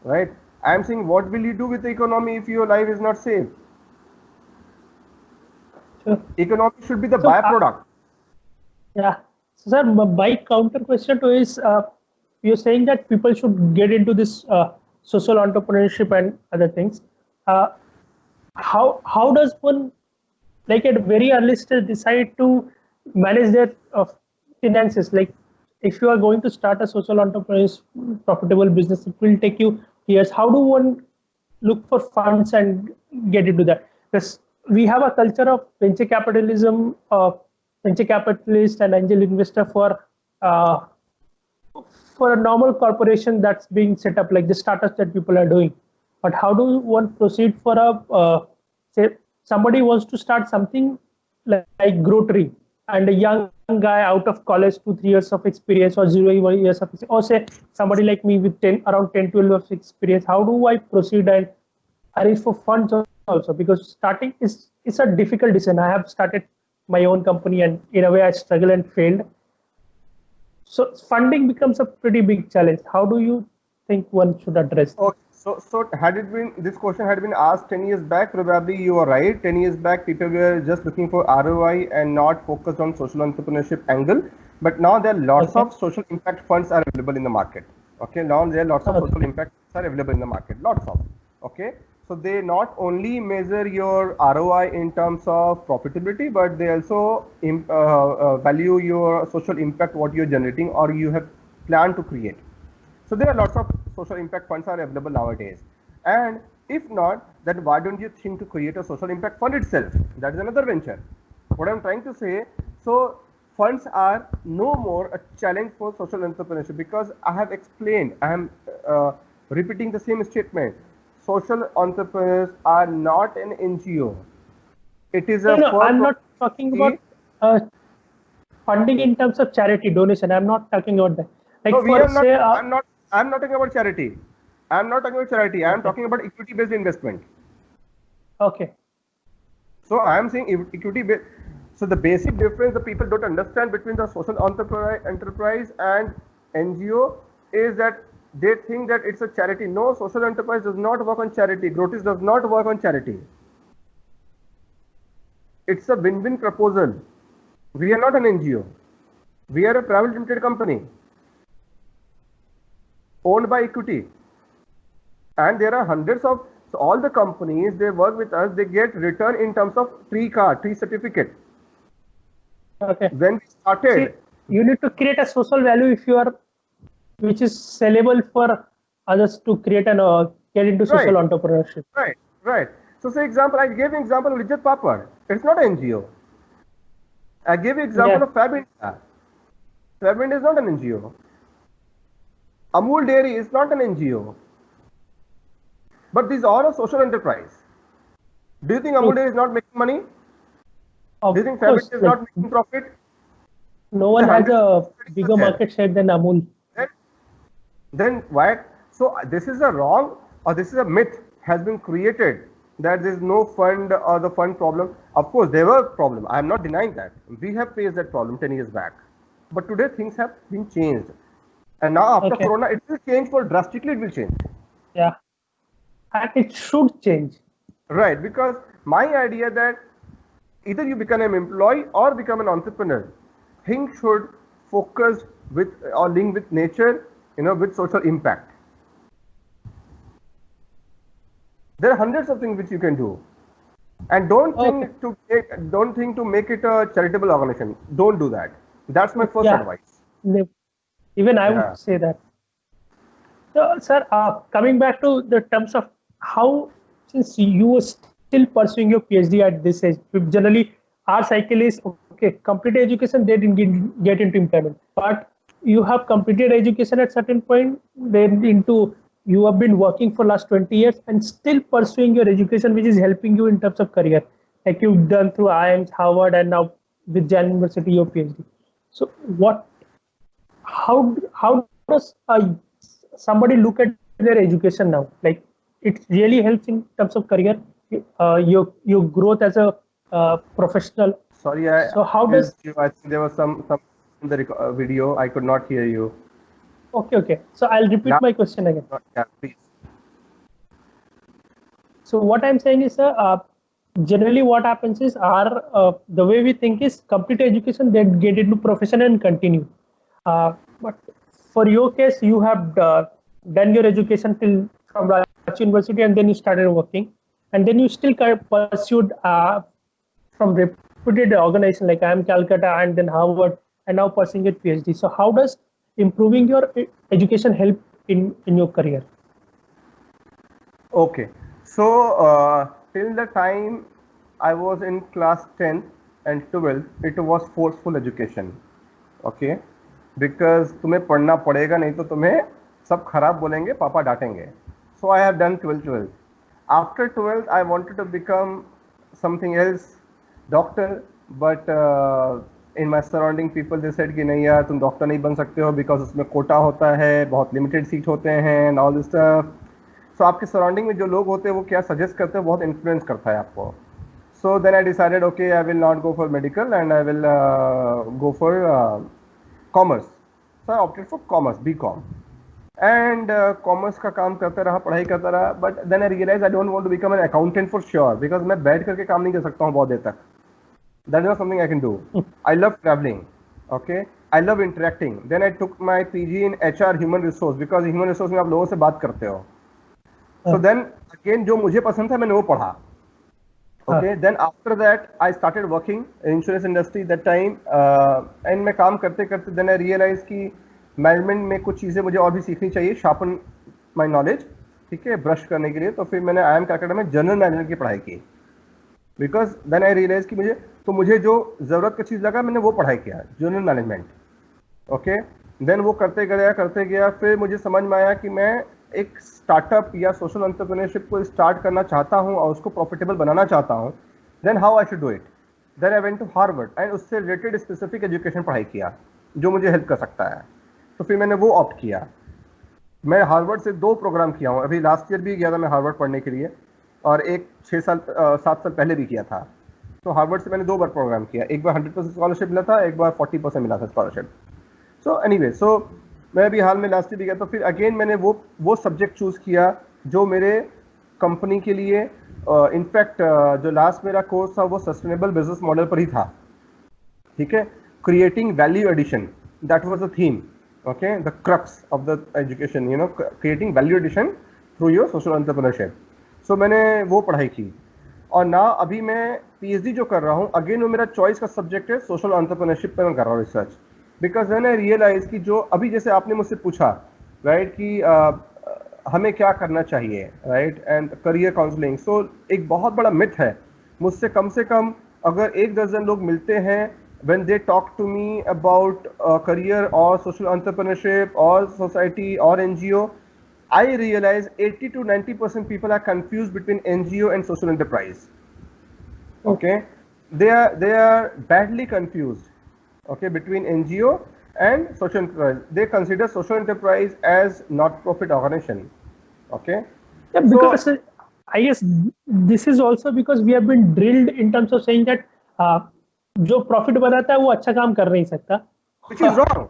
right? I am saying, what will you do with the economy if your life is not safe? Sure. Economy should be the byproduct. Yeah. So, sir, my counter question to is, you're saying that people should get into this social entrepreneurship and other things. How does one, like at very early stage, decide to manage their finances? Like, if you are going to start a social entrepreneur's profitable business, it will take you years. How do one look for funds and get into that? Because we have a culture of venture capitalism, venture capitalist and angel investor for a normal corporation that's being set up, like the startups that people are doing. But how do one proceed for a say somebody wants to start something like Growtree, and a young guy out of college, 2-3 years of experience or 0 years of experience, or say somebody like me with around 10-12 years of experience, how do I proceed and arrange for funds also? Because starting is a difficult decision. I have started my own company and in a way I struggled and failed. So funding becomes a pretty big challenge. How do you think one should address that? Okay. So had it been, this question had been asked 10 years back, probably you are right. 10 years back, people were just looking for ROI and not focused on social entrepreneurship angle. But now there are lots of social impact funds are available in the market. Okay. Now there are lots of social impact funds are available in the market. Lots of. Okay. So they not only measure your ROI in terms of profitability, but they also value your social impact, what you're generating or you have planned to create. So there are lots of social impact funds are available nowadays. And if not, then why don't you think to create a social impact fund itself? That is another venture. What I'm trying to say, so funds are no more a challenge for social entrepreneurship, because I have explained, I am repeating the same statement. Social entrepreneurs are not an NGO. It is a no, I'm not talking about funding in terms of charity donation. I'm not talking about that. Like, no, we are not. I'm not talking about charity. I'm not talking about charity. I'm talking about equity-based investment. Okay. So I am saying equity-based. So the basic difference the people don't understand between the social enterprise and NGO is that they think that it's a charity. No, social enterprise does not work on charity. Grotis does not work on charity. It's a win-win proposal. We are not an NGO. We are a private limited company owned by equity. And there are hundreds of, so all the companies, they work with us, they get return in terms of tree certificate. Okay. When we started, see, you need to create a social value if you are, which is sellable for others to create and get into social entrepreneurship. Right. So say example, I gave an example of Lijjat Papad. It's not an NGO. I gave an example of Fab India. Fab India is not an NGO. Amul Dairy is not an NGO. but these are a social enterprise. Do you think Amul Dairy is not making money? Of Do you think course, Fabit is like not making profit? no The one has hundreds a of studies bigger are there. market share than Amul. Then why? So this is a wrong, or this is a myth has been created that there is no fund or the fund problem. Of course, there were problem. I am not denying that. We have faced that problem 10 years back, but today things have been changed, and now after Okay. Corona, it will change for drastically. It will change. Yeah, and it should change. Right, because my idea that either you become an employee or become an entrepreneur, things should focus with or link with nature, with social impact. There are hundreds of things which you can do, and don't think to make it a charitable organization. Don't do that. That's my first Yeah, advice. even I would Yeah. say that. So, sir, coming back to the terms of how, since you were still pursuing your PhD at this age, generally our cycle is okay, complete education, they didn't get into employment. But you have completed education at certain point, then into you have been working for last 20 years and still pursuing your education, which is helping you in terms of career, like you've done through IIMS, Harvard, and now with Jan University, your PhD. So, how does somebody look at their education now? Like it really helps in terms of career, your growth as a professional. Sorry, So how is does you? I think there was some in the video. I could not hear you. okay. So I'll repeat Now, my question again. yeah, please. So what I'm saying is, generally what happens is our the way we think is complete education, then get into profession and continue. But for your case, you have done your education till from Rajasthan University, and then you started working, and then you still pursued from reputed organization like IIM Calcutta and then Harvard, and now pursuing a PhD. So how does improving your education help in your career? Okay. So till the time I was in class 10th and 12th, it was forceful education. Okay. Because तुम्हें पढ़ना पड़ेगा, नहीं तो तुम्हें सब खराब बोलेंगे, पापा डांटेंगे. So I have done 12th. After 12th, I wanted to become something else, doctor, but in my surrounding people they said कि नहीं यार तुम डॉक्टर नहीं बन सकते हो because उसमें कोटा होता है, बहुत लिमिटेड सीट होते हैं and all this stuff. So आपके सराउंडिंग में जो लोग होते हैं वो क्या सजेस्ट करते हैं, बहुत इन्फ्लुएंस करता है आपको. So then I decided, okay, I will not go for medical and I will go for commerce. So I opted for commerce, BCom. And commerce का काम करते रहा, पढ़ाई करता रहा. But then I realized I don't want to become an accountant for sure because मैं बैठ करके काम नहीं कर सकता हूँ बहुत देर तक. That is not something I can do. I love traveling. Okay. I love interacting. Then I took my PG in HR, human resource, because human resource में आप लोगों से बात करते हो. So then again जो मुझे पसंद था मैंने वो पढ़ा. Okay. Then after that I started working in insurance industry that time. And मैं काम करते करते then I realized कि मैनेजमेंट में कुछ चीज़ें मुझे और भी सीखनी चाहिए, शार्पन माय नॉलेज, ठीक है, ब्रश करने के लिए. तो फिर मैंने IIM कलकत्ता में जनरल मैनेजमेंट की पढ़ाई की. बिकॉज देन आई रियलाइज कि मुझे जो ज़रूरत का चीज़ लगा मैंने वो पढ़ाई किया, जनरल मैनेजमेंट. ओके. देन वो करते गया. फिर मुझे समझ में आया कि मैं एक स्टार्टअप या सोशल एंटरप्रेन्योरशिप को स्टार्ट करना चाहता हूँ और उसको प्रॉफिटेबल बनाना चाहता हूँ. Then how I should do it. Then I went to Harvard and उससे रिलेटेड स्पेसिफिक एजुकेशन पढ़ाई किया जो मुझे हेल्प कर सकता है. तो फिर मैंने वो ऑप्ट किया. मैं हार्वर्ड से 2 प्रोग्राम किया हूँ. अभी लास्ट ईयर भी गया था मैं हार्वर्ड पढ़ने के लिए, और एक 7 साल पहले भी किया था. तो हार्वर्ड से मैंने 2 बार प्रोग्राम किया. एक बार 100% स्कॉलरशिप मिला था, एक बार 40% मिला था स्कॉलरशिप. सो एनीवे, सो मैं अभी हाल में लास्ट ईयर भी गया. तो फिर अगेन मैंने वो सब्जेक्ट चूज़ किया जो मेरे कंपनी के लिए, इनफैक्ट जो लास्ट मेरा कोर्स था वो सस्टेनेबल बिजनेस मॉडल पर ही था. ठीक है. Creating value addition, that was the theme. Okay, the crux of the education, creating value addition through your social entrepreneurship. So मैंने वो पढ़ाई की, और ना अभी मैं PhD जो कर रहा हूँ, अगेन वो मेरा चॉइस का सब्जेक्ट है, सोशल एंटरप्रेन्योरशिप पर मैं कर रहा हूँ रिसर्च. बिकॉज मैंने रियलाइज कि जो अभी जैसे आपने मुझसे पूछा, राइट, कि हमें क्या करना चाहिए, राइट, एंड करियर काउंसलिंग. सो एक बहुत बड़ा मिथ है, मुझसे कम से कम अगर 1 दर्जन लोग मिलते हैं, when they talk to me about career or social entrepreneurship or society or NGO, I realize 80 to 90% people are confused between NGO and social enterprise. Okay, they are badly confused. Okay, between NGO and social enterprise. They consider social enterprise as not-profit organization. Okay. Yeah, because I guess this is also because we have been drilled in terms of saying that जो profit बनाता है वो अच्छा काम कर नहीं सकता. Which is wrong.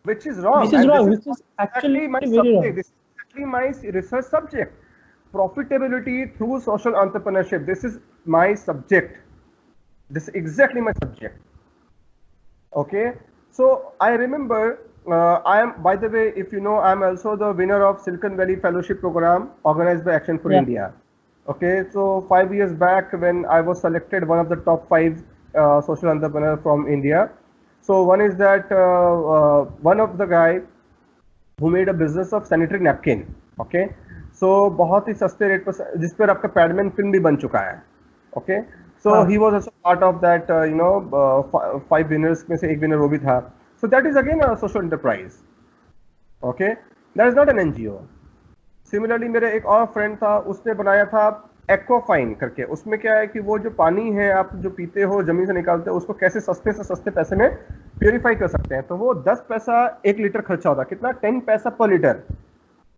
Which is wrong. Which is And wrong. this Which is actually my very subject. wrong. This is actually my research subject. Profitability through social entrepreneurship. This is my subject. This is exactly my subject. Okay. So I remember, I am, by the way, if you know, I am also the winner of Silicon Valley Fellowship Program organized by Action for India. Okay. So 5 years back, when I was selected one of the top 5 social entrepreneurs from India. So one is that one of the guy who made a business of sanitary napkin. Okay. So बहुत ही सस्ते rate पर, जिस पर आपका Padman film भी बन चुका है. Okay. So he was also part of that, 5 winners में से एक winner वो भी था. So that is again a social enterprise. Okay. That is not an NGO. Similarly मेरे एक और friend था, उसने बनाया था एक्वाफाइन करके. उसमें क्या है कि वो जो पानी है आप जो पीते हो, जमीन से निकालते हो, उसको कैसे सस्ते से सस्ते पैसे में प्योरीफाई कर सकते हैं. तो वो 10 पैसा 1 लीटर खर्चा होता है. कितना? 10 पैसा पर litre.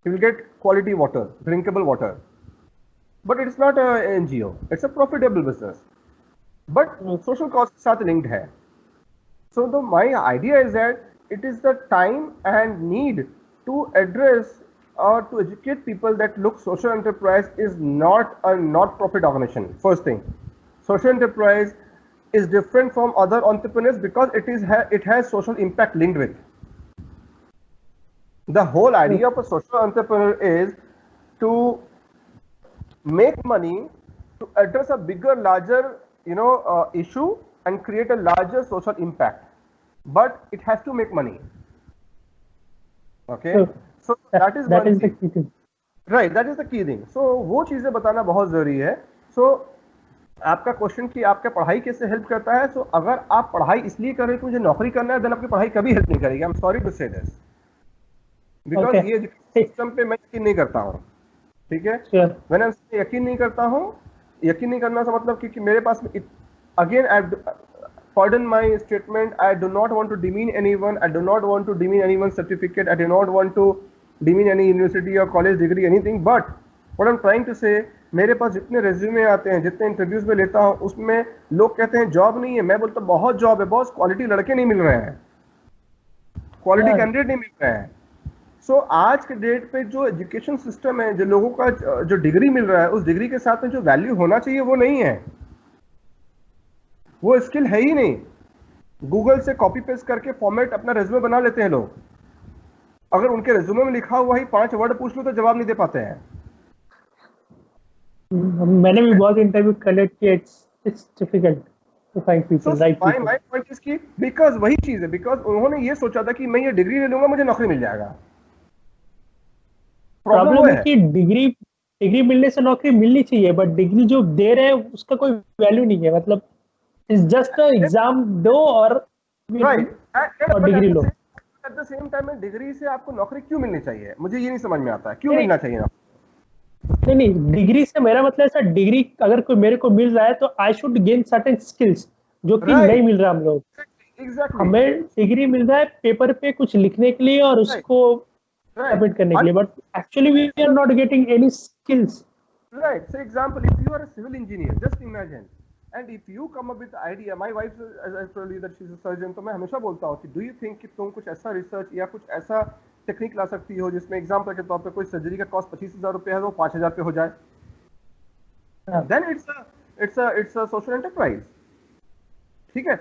You will get quality water, drinkable water. But it's not a NGO. It's a profitable business. But social cause के साथ linked है. So my idea is that it is the time and need to address or to educate people that look, social enterprise is not a not-profit organization. First thing, social enterprise is different from other entrepreneurs because it has social impact linked with. The whole idea of a social entrepreneur is to make money to address a bigger, larger, issue and create a larger social impact. But it has to make money. Okay. So that is the key thing. Right, that is the key thing. So वो चीजें बताना बहुत जरूरी है. So आपका question कि आपका पढ़ाई कैसे हेल्प करता है. So अगर आप पढ़ाई इसलिए कर रहे हो कि मुझे नौकरी करना है, then आपकी पढ़ाई कभी हेल्प नहीं करेगी. I'm sorry to say this. Because ये सिस्टम पे मैं यकीन नहीं करता हूँ. ठीक है. When I'm saying यकीन नहीं करता हूँ, यकीन नहीं करना का मतलब कि मेरे पास again pardon my statement, I do not want to demean anyone. I do not want to demean anyone's certificate. I do not want to demean any university or college degree, anything. But what I'm trying to say, मेरे पास जितने resume आते हैं, जितने interviews में लेता हूँ, उसमें लोग कहते हैं जॉब नहीं है. मैं बोलता हूँ बहुत जॉब है बॉस, क्वालिटी लड़के नहीं मिल रहे हैं, क्वालिटी कैंडिडेट नहीं मिल रहे हैं. सो आज के डेट पे जो एजुकेशन सिस्टम है, जो लोगों का जो डिग्री मिल रहा है, उस डिग्री के साथ में जो वैल्यू होना चाहिए वो नहीं है. वो स्किल है ही नहीं. गूगल से कॉपी पेस्ट करके फॉर्मेट अपना रेज्यूमे बना लेते हैं लोग. अगर उनके रेज्यूमे में लिखा हुआ ही 5 वर्ड पूछ लो तो जवाब नहीं दे पाते हैं. मैंने भी बहुत इंटरव्यू कलेक्ट किए. It's difficult to find people right people. My point is कि बिकॉज़ वही चीज है, बिकॉज़ उन्होंने ये सोचा था कि मैं ये डिग्री ले लूंगा मुझे नौकरी मिल जाएगा. प्रॉब्लम है कि डिग्री मिलने से नौकरी मिलनी चाहिए, बट डिग्री जो दे रहे हैं उसका कोई वैल्यू नहीं है. मतलब इट्स जस्ट अ एग्जाम दो और degree low. At the same time में डिग्री से आपको नौकरी क्यों मिलनी चाहिए, मुझे ये नहीं समझ में आता है. क्यों मिलना चाहिए? नहीं, डिग्री से मेरा मतलब ऐसा, डिग्री अगर कोई मेरे को मिल रहा है तो I should gain certain skills जो कि नहीं मिल रहा हम लोग. हमें डिग्री मिल रहा है पेपर पे कुछ लिखने के लिए और उसको सबमिट करने के लिए, but actually we are not getting any skills. Right. So example, if you are a civil engineer, just imagine, and if you come up with the idea, my wife, as I told you that she's a surgeon, तो मैं हमेशा बोलता हूँ कि do you think कि तुम कुछ ऐसा रिसर्च या कुछ ऐसा टेक्निक ला सकती हो जिसमें एग्जाम्पल के तौर पे कोई सर्जरी का कॉस्ट 25,000 रुपये है तो 5,000 पे हो जाए. Then it's a social enterprise. ठीक है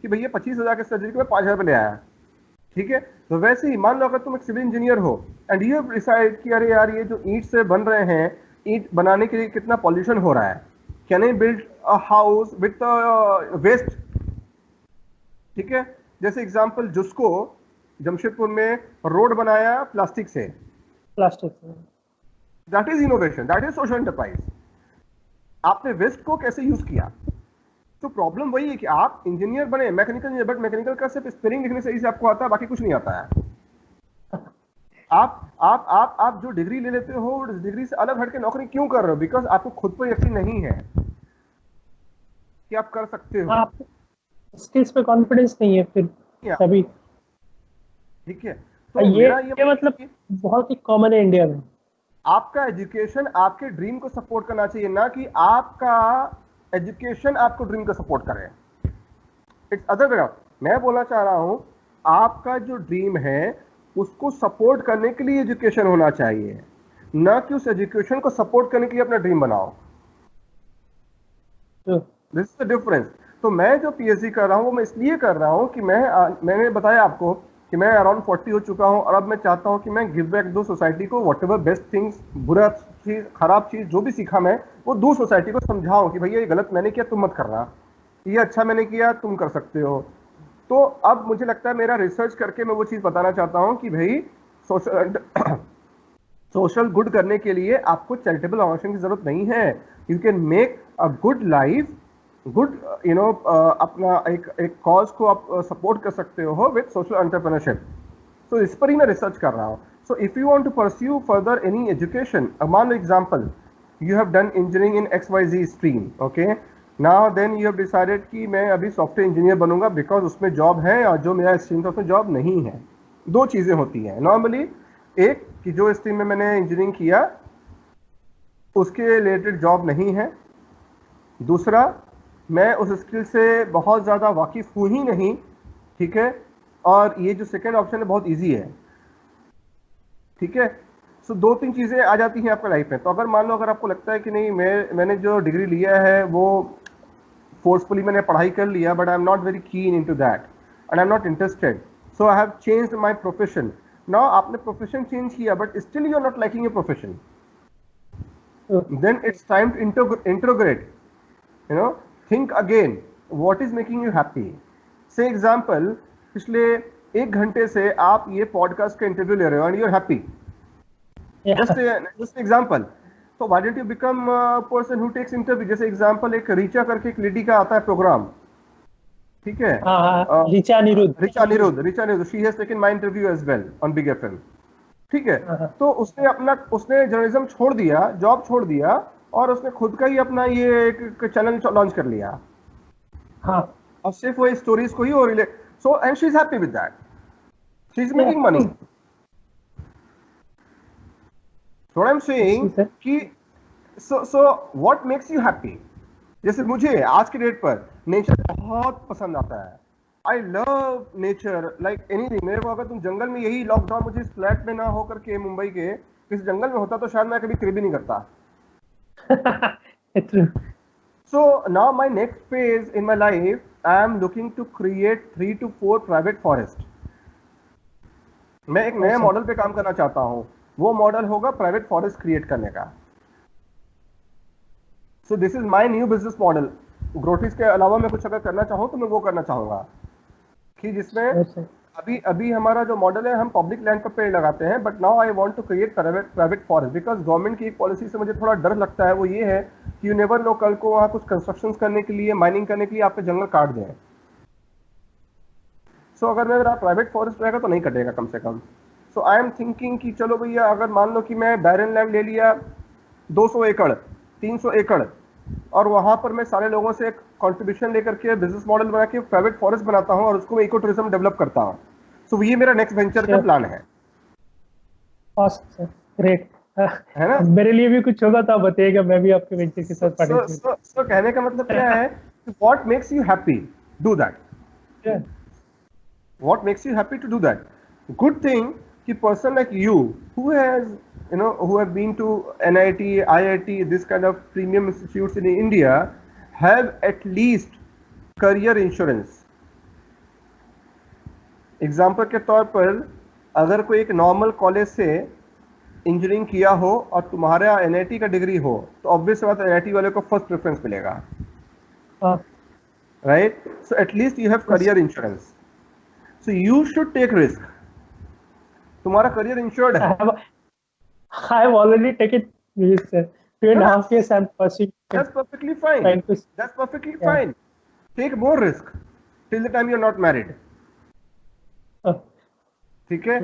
कि भैया 25,000 के सर्जरी को मैं 5,000 पे ले आया. ठीक है. तो वैसे ही मान लो अगर तुम एक सिविल इंजीनियर हो एंड यू हैव डिसाइड कि अरे यार ये जो ईंट से बन रहे हैं, ईंट बनाने के लिए कितना पॉल्यूशन हो रहा है, can I build a house with waste. ठीक है. जैसे एग्जांपल, जुस्को जमशेदपुर में रोड बनाया प्लास्टिक से. That is innovation, that is social enterprise. आपने वेस्ट को कैसे यूज किया. तो प्रॉब्लम वही है कि आप इंजीनियर बने, मैकेनिकल इंजीनियर, बट मैकेनिकल का सिर्फ स्पेलिंग लिखने से ही आपको आता है, बाकी कुछ नहीं आता है. आप आप जो डिग्री ले लेते हो उस डिग्री से अलग हटके नौकरी क्यों कर रहे हो? बिकॉज आपको खुद पर यकीन नहीं है कि आप कर सकते हो। आप स्किल्स पे कॉन्फिडेंस नहीं है फिर तभी। ठीक है, तो ये मेरा ये मतलब बहुत ही कॉमन है इंडिया में। आपका एजुकेशन आपके ड्रीम को सपोर्ट करना चाहिए, ना कि आपका एजुकेशन आपको ड्रीम को सपोर्ट करे। It's other way. मैं बोलना चाह रहा हूं आपका जो ड्रीम है उसको सपोर्ट करने के लिए एजुकेशन होना चाहिए, ना कि उस एजुकेशन को सपोर्ट करने के लिए अपना ड्रीम बनाओ। This is the difference. तो मैं जो पीएचडी कर रहा हूं वो मैं इसलिए कर रहा हूं कि मैंने बताया आपको कि मैं अराउंड 40 हो चुका हूं और अब मैं चाहता हूं कि मैं गिव बैक दो सोसाइटी को। वॉट एवर बेस्ट थिंग्स, बुरा चीज, खराब चीज जो भी सीखा मैं, वो दो सोसाइटी को समझाऊं कि भैया ये गलत मैंने किया, तुम मत करना, ये अच्छा मैंने किया, तुम कर सकते हो। तो अब मुझे लगता है मेरा रिसर्च करके मैं वो चीज बताना चाहता हूं कि भाई सोशल गुड करने के लिए आपको चैरिटेबल ऑर्गेनाइजेशन की जरूरत नहीं है। You can make a good life, good अपना एक कॉज को आप सपोर्ट कर सकते हो विद सोशल एंटरप्रेन्योरशिप। तो इस पर ही मैं रिसर्च कर रहा हूँ। So if you want to pursue further any education, मान लो example you have done engineering in XYZ stream, okay, now then you have decided कि मैं अभी सॉफ्टवेयर इंजीनियर बनूंगा बिकॉज उसमें जॉब है और जो मेरा स्ट्रीम था उसमें जॉब नहीं है। दो चीजें होती हैं नॉर्मली, एक कि जो स्ट्रीम में मैंने इंजीनियरिंग किया उसके रिलेटेड जॉब नहीं है, दूसरा मैं उस स्किल से बहुत ज़्यादा वाकिफ हूँ ही नहीं, ठीक है, और ये जो सेकेंड ऑप्शन है बहुत इजी है। ठीक है, सो दो तीन चीज़ें आ जाती हैं आपका लाइफ में। तो अगर मान लो अगर आपको लगता है कि नहीं मैंने जो डिग्री लिया है वो फोर्सफुली मैंने पढ़ाई कर लिया, but I am not very keen in to that and I am not interested, so I have changed my profession. Now आपने प्रोफेशन चेंज किया but still you are not liking your profession, then it's time to integrate, think again what is making you happy. Say example, पिछले 1 घंटे से आप ये podcast का interview ले रहे हो and you're happy, just example. तो why don't you become a person who takes interview? जैसे एग्जाम्पल एक रीचा करके एक लेडी का आता है प्रोग्राम, ठीक है, Richa Aniruddh, she has taken my interview as well on big FM, ठीक है। तो उसने जर्नलिज्म छोड़ दिया, जॉब छोड़ दिया और उसने खुद का ही अपना ये एक चैनल लॉन्च कर लिया। हाँ, और सिर्फ वो स्टोरीज को ही वो relate, so and she is happy with that, she is making money. So I am saying कि so what makes you happy. जैसे मुझे आज के डेट पर नेचर बहुत पसंद आता है, I love nature like anything. मेरे को अगर तुम जंगल में, यही लॉकडाउन मुझे इस फ्लैट में ना होकर के मुंबई के किसी जंगल में होता तो शायद मैं कभी क्रिप भी नहीं करता। So now my next phase in my life, I am looking to create 3 to 4 private forest. मैं एक नए मॉडल पे काम करना चाहता हूँ, वो मॉडल होगा प्राइवेट फॉरेस्ट क्रिएट करने का। So this is my new business model. ग्रोटीज के अलावा मैं कुछ अगर करना चाहूँ तो मैं वो करना चाहूंगा कि जिसमें अभी हमारा जो मॉडल है, हम पब्लिक लैंड पर पेड़ लगाते हैं, but now I want to create private forest because government की एक पॉलिसी से मुझे थोड़ा डर लगता है। वो ये है कि यू नेवर नो, कल को वहाँ कुछ कंस्ट्रक्शन करने के लिए, माइनिंग करने के लिए आपके जंगल काट दें। सो अगर मेरा प्राइवेट फॉरेस्ट रहेगा तो नहीं कटेगा कम से कम। सो आई एम थिंकिंग कि चलो भैया, अगर मान लो कि मैं बैरन लैंड ले लिया 200 एकड़ 300 एकड़ और वहां पर मैं सारे लोगों से एक कंट्रीब्यूशन लेकर के बिजनेस मॉडल बना के प्राइवेट फॉरेस्ट बनाता हूं और उसको मैं इको टूरिज्म डेवलप करता हूं। सो ये मेरा नेक्स्ट वेंचर का प्लान है। ग्रेट है ना? मेरे लिए भी कुछ होगा तो आप बताइएगा, मैं भी आपके वेंचर के साथ पार्टिसिपेट। सो कहने का मतलब क्या है, what makes you happy, do that. What makes you happy to do that. Good thing कि person like you who has who have been to NIT, IIT, this kind of premium institutes in India, have at least career insurance. Example के तौर पर अगर कोई एक normal college से engineering किया हो और तुम्हारा NIT का डिग्री हो तो ऑब्वियस बात है NIT वाले को फर्स्ट प्रेफरेंस मिलेगा, right? So at least you have career insurance, so you should take risk. तुम्हारा करियर इंश्योर्ड है। I have already taken this 2.5 years I'm pursuing. That's perfectly fine. That's perfectly fine. Take more risk till the time you're not married. ठीक है?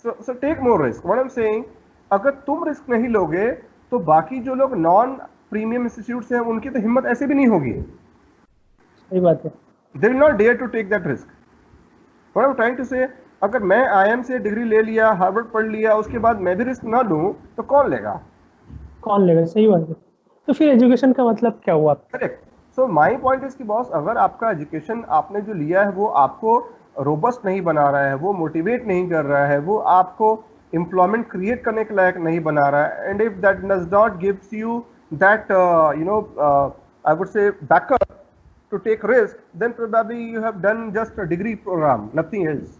so take more risk. What I'm saying, अगर तुम risk नहीं लोगे तो बाकी जो लोग नॉन प्रीमियम इंस्टीट्यूट्स हैं उनकी तो हिम्मत ऐसे भी नहीं होगी. सही बात है. They will not dare to take that risk. What I'm trying to say, अगर मैं IIM से डिग्री ले लिया, हार्वर्ड पढ़ लिया, उसके बाद मैं भी रिस्क ना लूं तो कौन लेगा? कौन लेगा? सही बात है. तो फिर एजुकेशन का मतलब क्या हुआ? Correct. So my point is कि बॉस, अगर आपका एजुकेशन आपने जो लिया है वो आपको रोबस्ट नहीं बना रहा है, वो मोटिवेट नहीं कर रहा है, वो आपको एम्प्लॉयमेंट क्रिएट करने के लायक नहीं बना रहा है, and if that does not gives you that I would say backup to take risk, then probably you have done just a degree program, nothing else.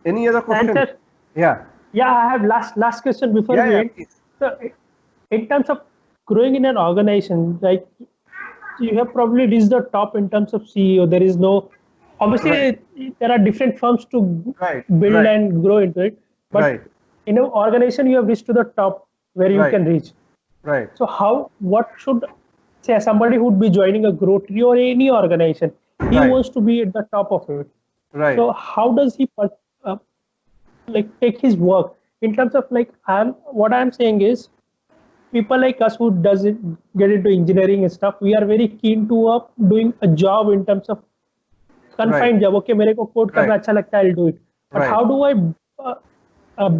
Any other question? Answer? Yeah, I have last question before we end. So in terms of growing in an organization, like you have probably reached the top in terms of CEO. There is no, obviously there are different firms to build and grow into it, but in an organization you have reached to the top where you can reach. Right. So what should, say, somebody who would be joining a Growtree or any organization, he wants to be at the top of it. Right. So how does he like take his work in terms of, like, what I'm saying is, people like us who doesn't get into engineering and stuff, we are very keen to doing a job in terms of confined job. Okay, मेरे को code करना अच्छा लगता है, I'll do it. But how do I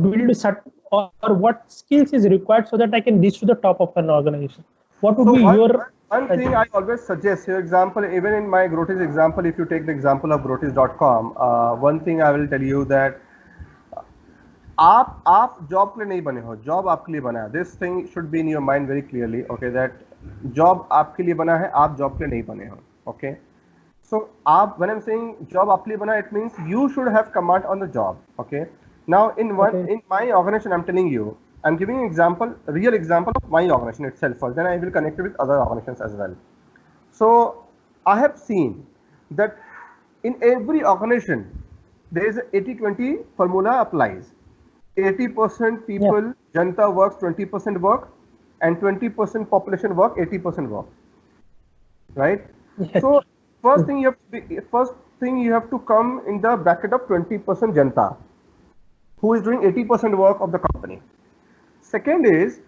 build certain, or what skills is required so that I can reach to the top of an organization? What would be your... One thing I always suggest, for example, even in my Growtree's example, if you take the example of Growtrees.com, one thing I will tell you that आप job के लिए नहीं बने हो, job आपके लिए बना है. This thing should be in your mind very clearly, okay, that job आपके लिए बना है, आप जॉब के लिए नहीं बने हो. ओके, सो आप, when I am saying job आपके लिए बना है, it means you should have command on the job. Okay, now in my organization, I'm telling you, I'm giving an example, real example of my organization itself first, then I will connect it with other organizations as well. So I have seen that in every organization there is a 80-20 formula applies. 80% people, Janta works 20% work, and 20% population work 80% work, right? So first thing you have to come in the bracket of 20% Janta, who is doing 80% work of the company. Second is,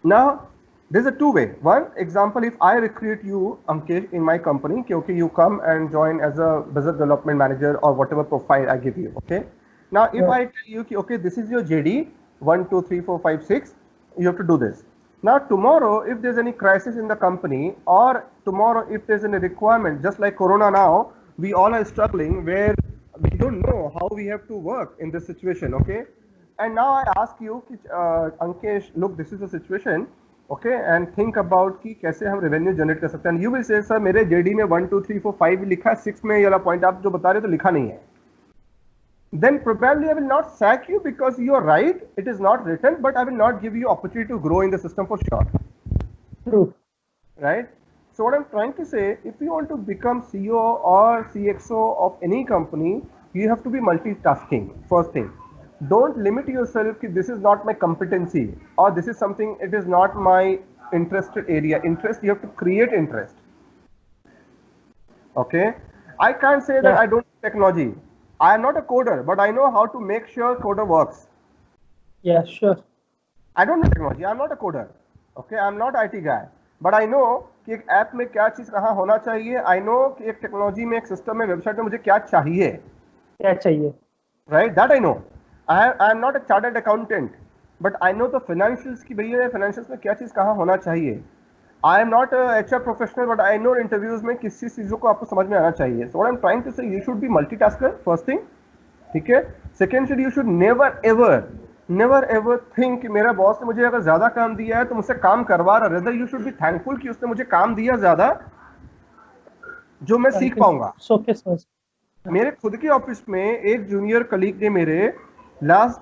now there's a two-way. One example, if I recruit you, Ankesh, in my company, okay, you come and join as a business development manager or whatever profile I give you. Okay, now if I tell you, okay, this is your JD, 1 2 3 4 5 6, you have to do this. Now tomorrow, if there's any crisis in the company, or tomorrow if there's any requirement, just like Corona now, we all are struggling where we don't know how we have to work in this situation. Okay, and now I ask you, Ankesh, look, this is the situation, okay, and think about कि कैसे हम revenue generate कर सकते हैं. You will say, sir, मेरे JD में 1 2 3 4 5 लिखा है, 6 में ये वाला point आप जो बता रहे हो तो लिखा नहीं है. Then probably I will not sack you because you are right, it is not written, but I will not give you opportunity to grow in the system for sure. True. Right? So what I'm trying to say, if you want to become CEO or CXO of any company, you have to be multitasking. First thing, don't limit yourself कि this is not my competency, or this is something, it is not my interested area. Interest, you have to create interest. Okay, I can't say that I don't know technology. I am not a coder, but I know how to make sure coder works. Yeah, sure. I don't know technology. I'm not a coder. Okay, I'm not IT guy. But I know कि एक app में क्या चीज कहाँ होना चाहिए. I know कि एक टेक्नोलॉजी में, एक सिस्टम में, वेबसाइट में मुझे क्या चाहिए. Right, that I know. I am not a chartered accountant, but I know the financials की भैया financials में क्या चीज कहाँ होना चाहिए. I am not a HR professional, but I know interviews में किस चीजों को आपको समझ में आना चाहिए. So what I'm trying to say, you should be multitasker. First thing, ठीक है. Second, you should never ever think कि मेरा बॉस ने मुझे अगर ज्यादा काम दिया है तो मुझसे काम करवा रहा है. Rather you should be thankful कि उसने मुझे काम दिया ज्यादा जो मैं सीख पाऊंगा. मेरे खुद के ऑफिस में एक जूनियर कलीग ने मेरे लास्ट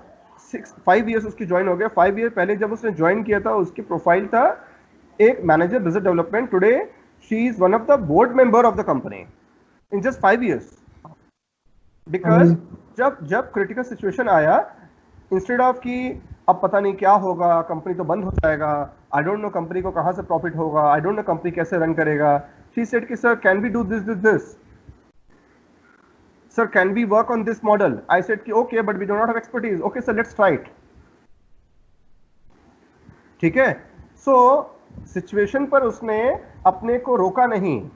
5 ईयर्स उसकी ज्वाइन हो गया. 5 ईयर पहले जब उसने ज्वाइन किया था, उसकी प्रोफाइल था एक manager business development. Today she is one of the board member of the company in just 5 years. Because जब क्रिटिकल सिचुएशन आया, इंस्टेड ऑफ कि अब पता नहीं क्या होगा, कंपनी तो बंद हो जाएगा, आई डोंट नो कंपनी को कहाँ से प्रॉफिट होगा, आई डोंट नो कंपनी कैसे रन करेगा, She said, sir, can we do this? Sir, can we work on this model? I said, okay, but we do not have expertise. Okay, sir, let's try it. ठीक है? So situation पर उसने अपने को रोका नहीं.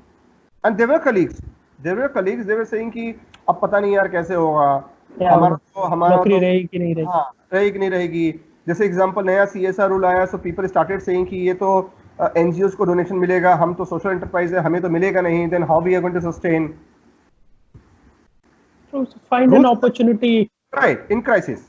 And they were colleagues. They were saying कि अब पता नहीं यार कैसे होगा. हमारा नौकरी रहेगी कि नहीं रहेगी. हाँ, रहेगी कि नहीं रहेगी. जैसे एग्जांपल नया CSR रूल आया, so people started saying कि ये तो NGOs को डोनेशन मिलेगा, हम तो सोशल एंटरप्राइज है, हमें तो मिलेगा नहीं. Then how we are going to sustain? So find an opportunity. Right, in crisis.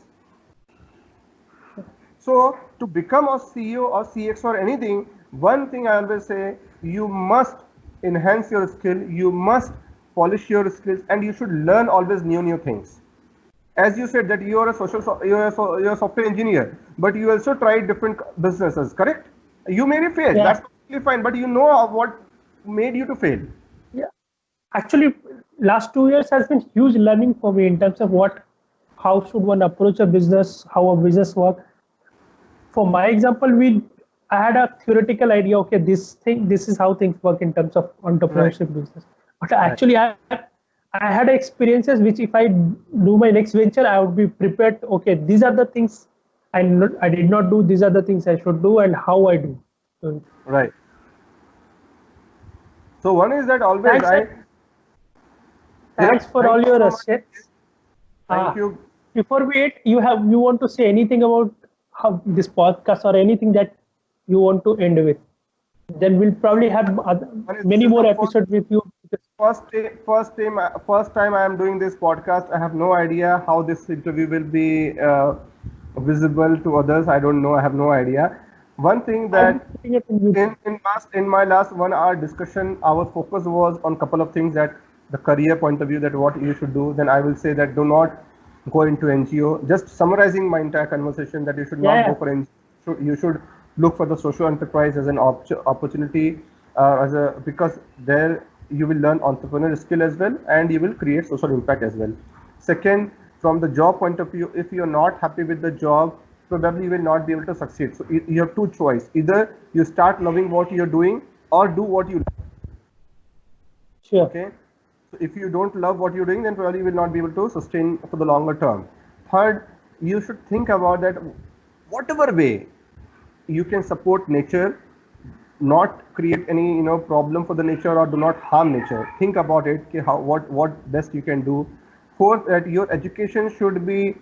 So to become a CEO or CX or anything, one thing I always say, you must enhance your skill, you must polish your skills, and you should learn always new things. As you said that you are a software engineer, but you also tried different businesses, correct? You may be failed, that's completely fine, but you know what made you to fail. Yeah, actually, last 2 years has been huge learning for me in terms of how should one approach a business, how a business works. For my example, I had a theoretical idea, okay, this is how things work in terms of entrepreneurship business. But actually, I had experiences which if I do my next venture, I would be prepared, okay, these are the things I did not do, these are the things I should do and how I do. So, right. So one is that always Thanks for all your assets. Thank you. Before we end, you want to say anything about how this podcast or anything that you want to end with? Then we'll probably have many more episodes with you. First time I am doing this podcast. I have no idea how this interview will be visible to others. I don't know. I have no idea. One thing that in my last 1 hour discussion, our focus was on a couple of things, that the career point of view, that what you should do. Then I will say that do not go into NGO. Just summarizing my entire conversation, that you should not go for NGO. You should look for the social enterprise as an opportunity, because there you will learn entrepreneurial skill as well, and you will create social impact as well. Second, from the job point of view, if you are not happy with the job, probably you will not be able to succeed. So you have two choices. Either you start loving what you're doing or do what you love. Sure. Okay. So if you don't love what you're doing, then probably you will not be able to sustain for the longer term. Third, you should think about that whatever way you can support nature, not create any problem for the nature, or do not harm nature. Think about it, what best you can do. Fourth, that your education should be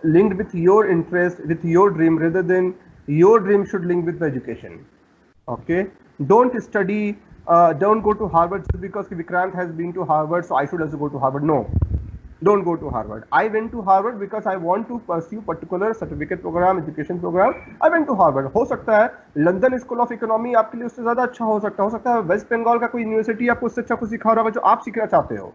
linked with your interest, with your dream, rather than your dream should link with the education. Okay, don't study, don't go to Harvard just because Vikrant has been to Harvard, so I should also go to Harvard. No, don't go to Harvard. I went to Harvard because I want to pursue particular certificate program, education program. I went to Harvard. हो सकता है London school of economy आपके लिए उससे ज्यादा अच्छा हो सकता है वेस्ट बंगाल का कोई यूनिवर्सिटी आपको उससे अच्छा कुछ सिखा रहा होगा जो आप सीखना चाहते हो.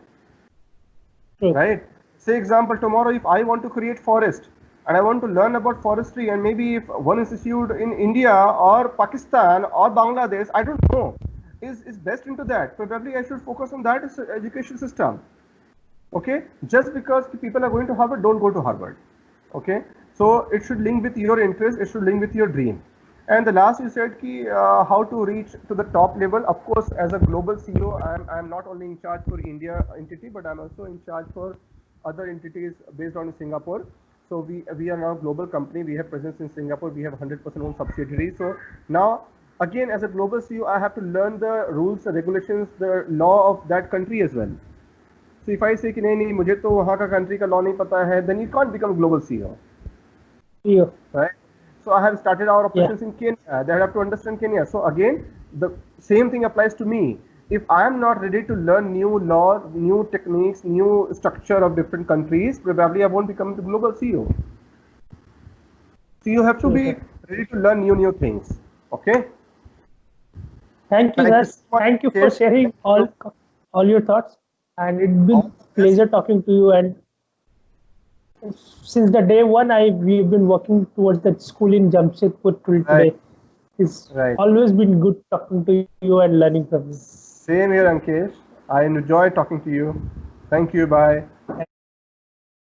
Right? Say example, tomorrow if I want to create forest and I want to learn about forestry, and maybe if one institute in India or Pakistan or Bangladesh, I don't know, is best into that, probably I should focus on that education system. Okay, just because people are going to Harvard, don't go to Harvard. Okay, so it should link with your interest, it should link with your dream. And the last you said how to reach to the top level. Of course, as a global CEO, I am not only in charge for India entity, but I'm also in charge for other entities based on Singapore. So we are now a global company. We have presence in Singapore. We have 100% owned subsidiary. So now again, as a global CEO, I have to learn the rules, the regulations, the law of that country as well. So if I say कि नहीं मुझे तो वहाँ का country का law नहीं पता है, then you can't become a global CEO. Yeah. Right. So I have started our operations in Kenya. They have to understand Kenya. So again, the same thing applies to me. If I am not ready to learn new law, new techniques, new structure of different countries, probably I won't become the global CEO. So you have to be ready to learn new things. Okay. Thank you, sir. Thank you for sharing all your thoughts, and it's been a pleasure talking to you. And since the day one, we've been working towards that school in Jamshedpur till today. It's always been good talking to you and learning from you. Same here, Ankesh. I enjoy talking to you. Thank you. Bye.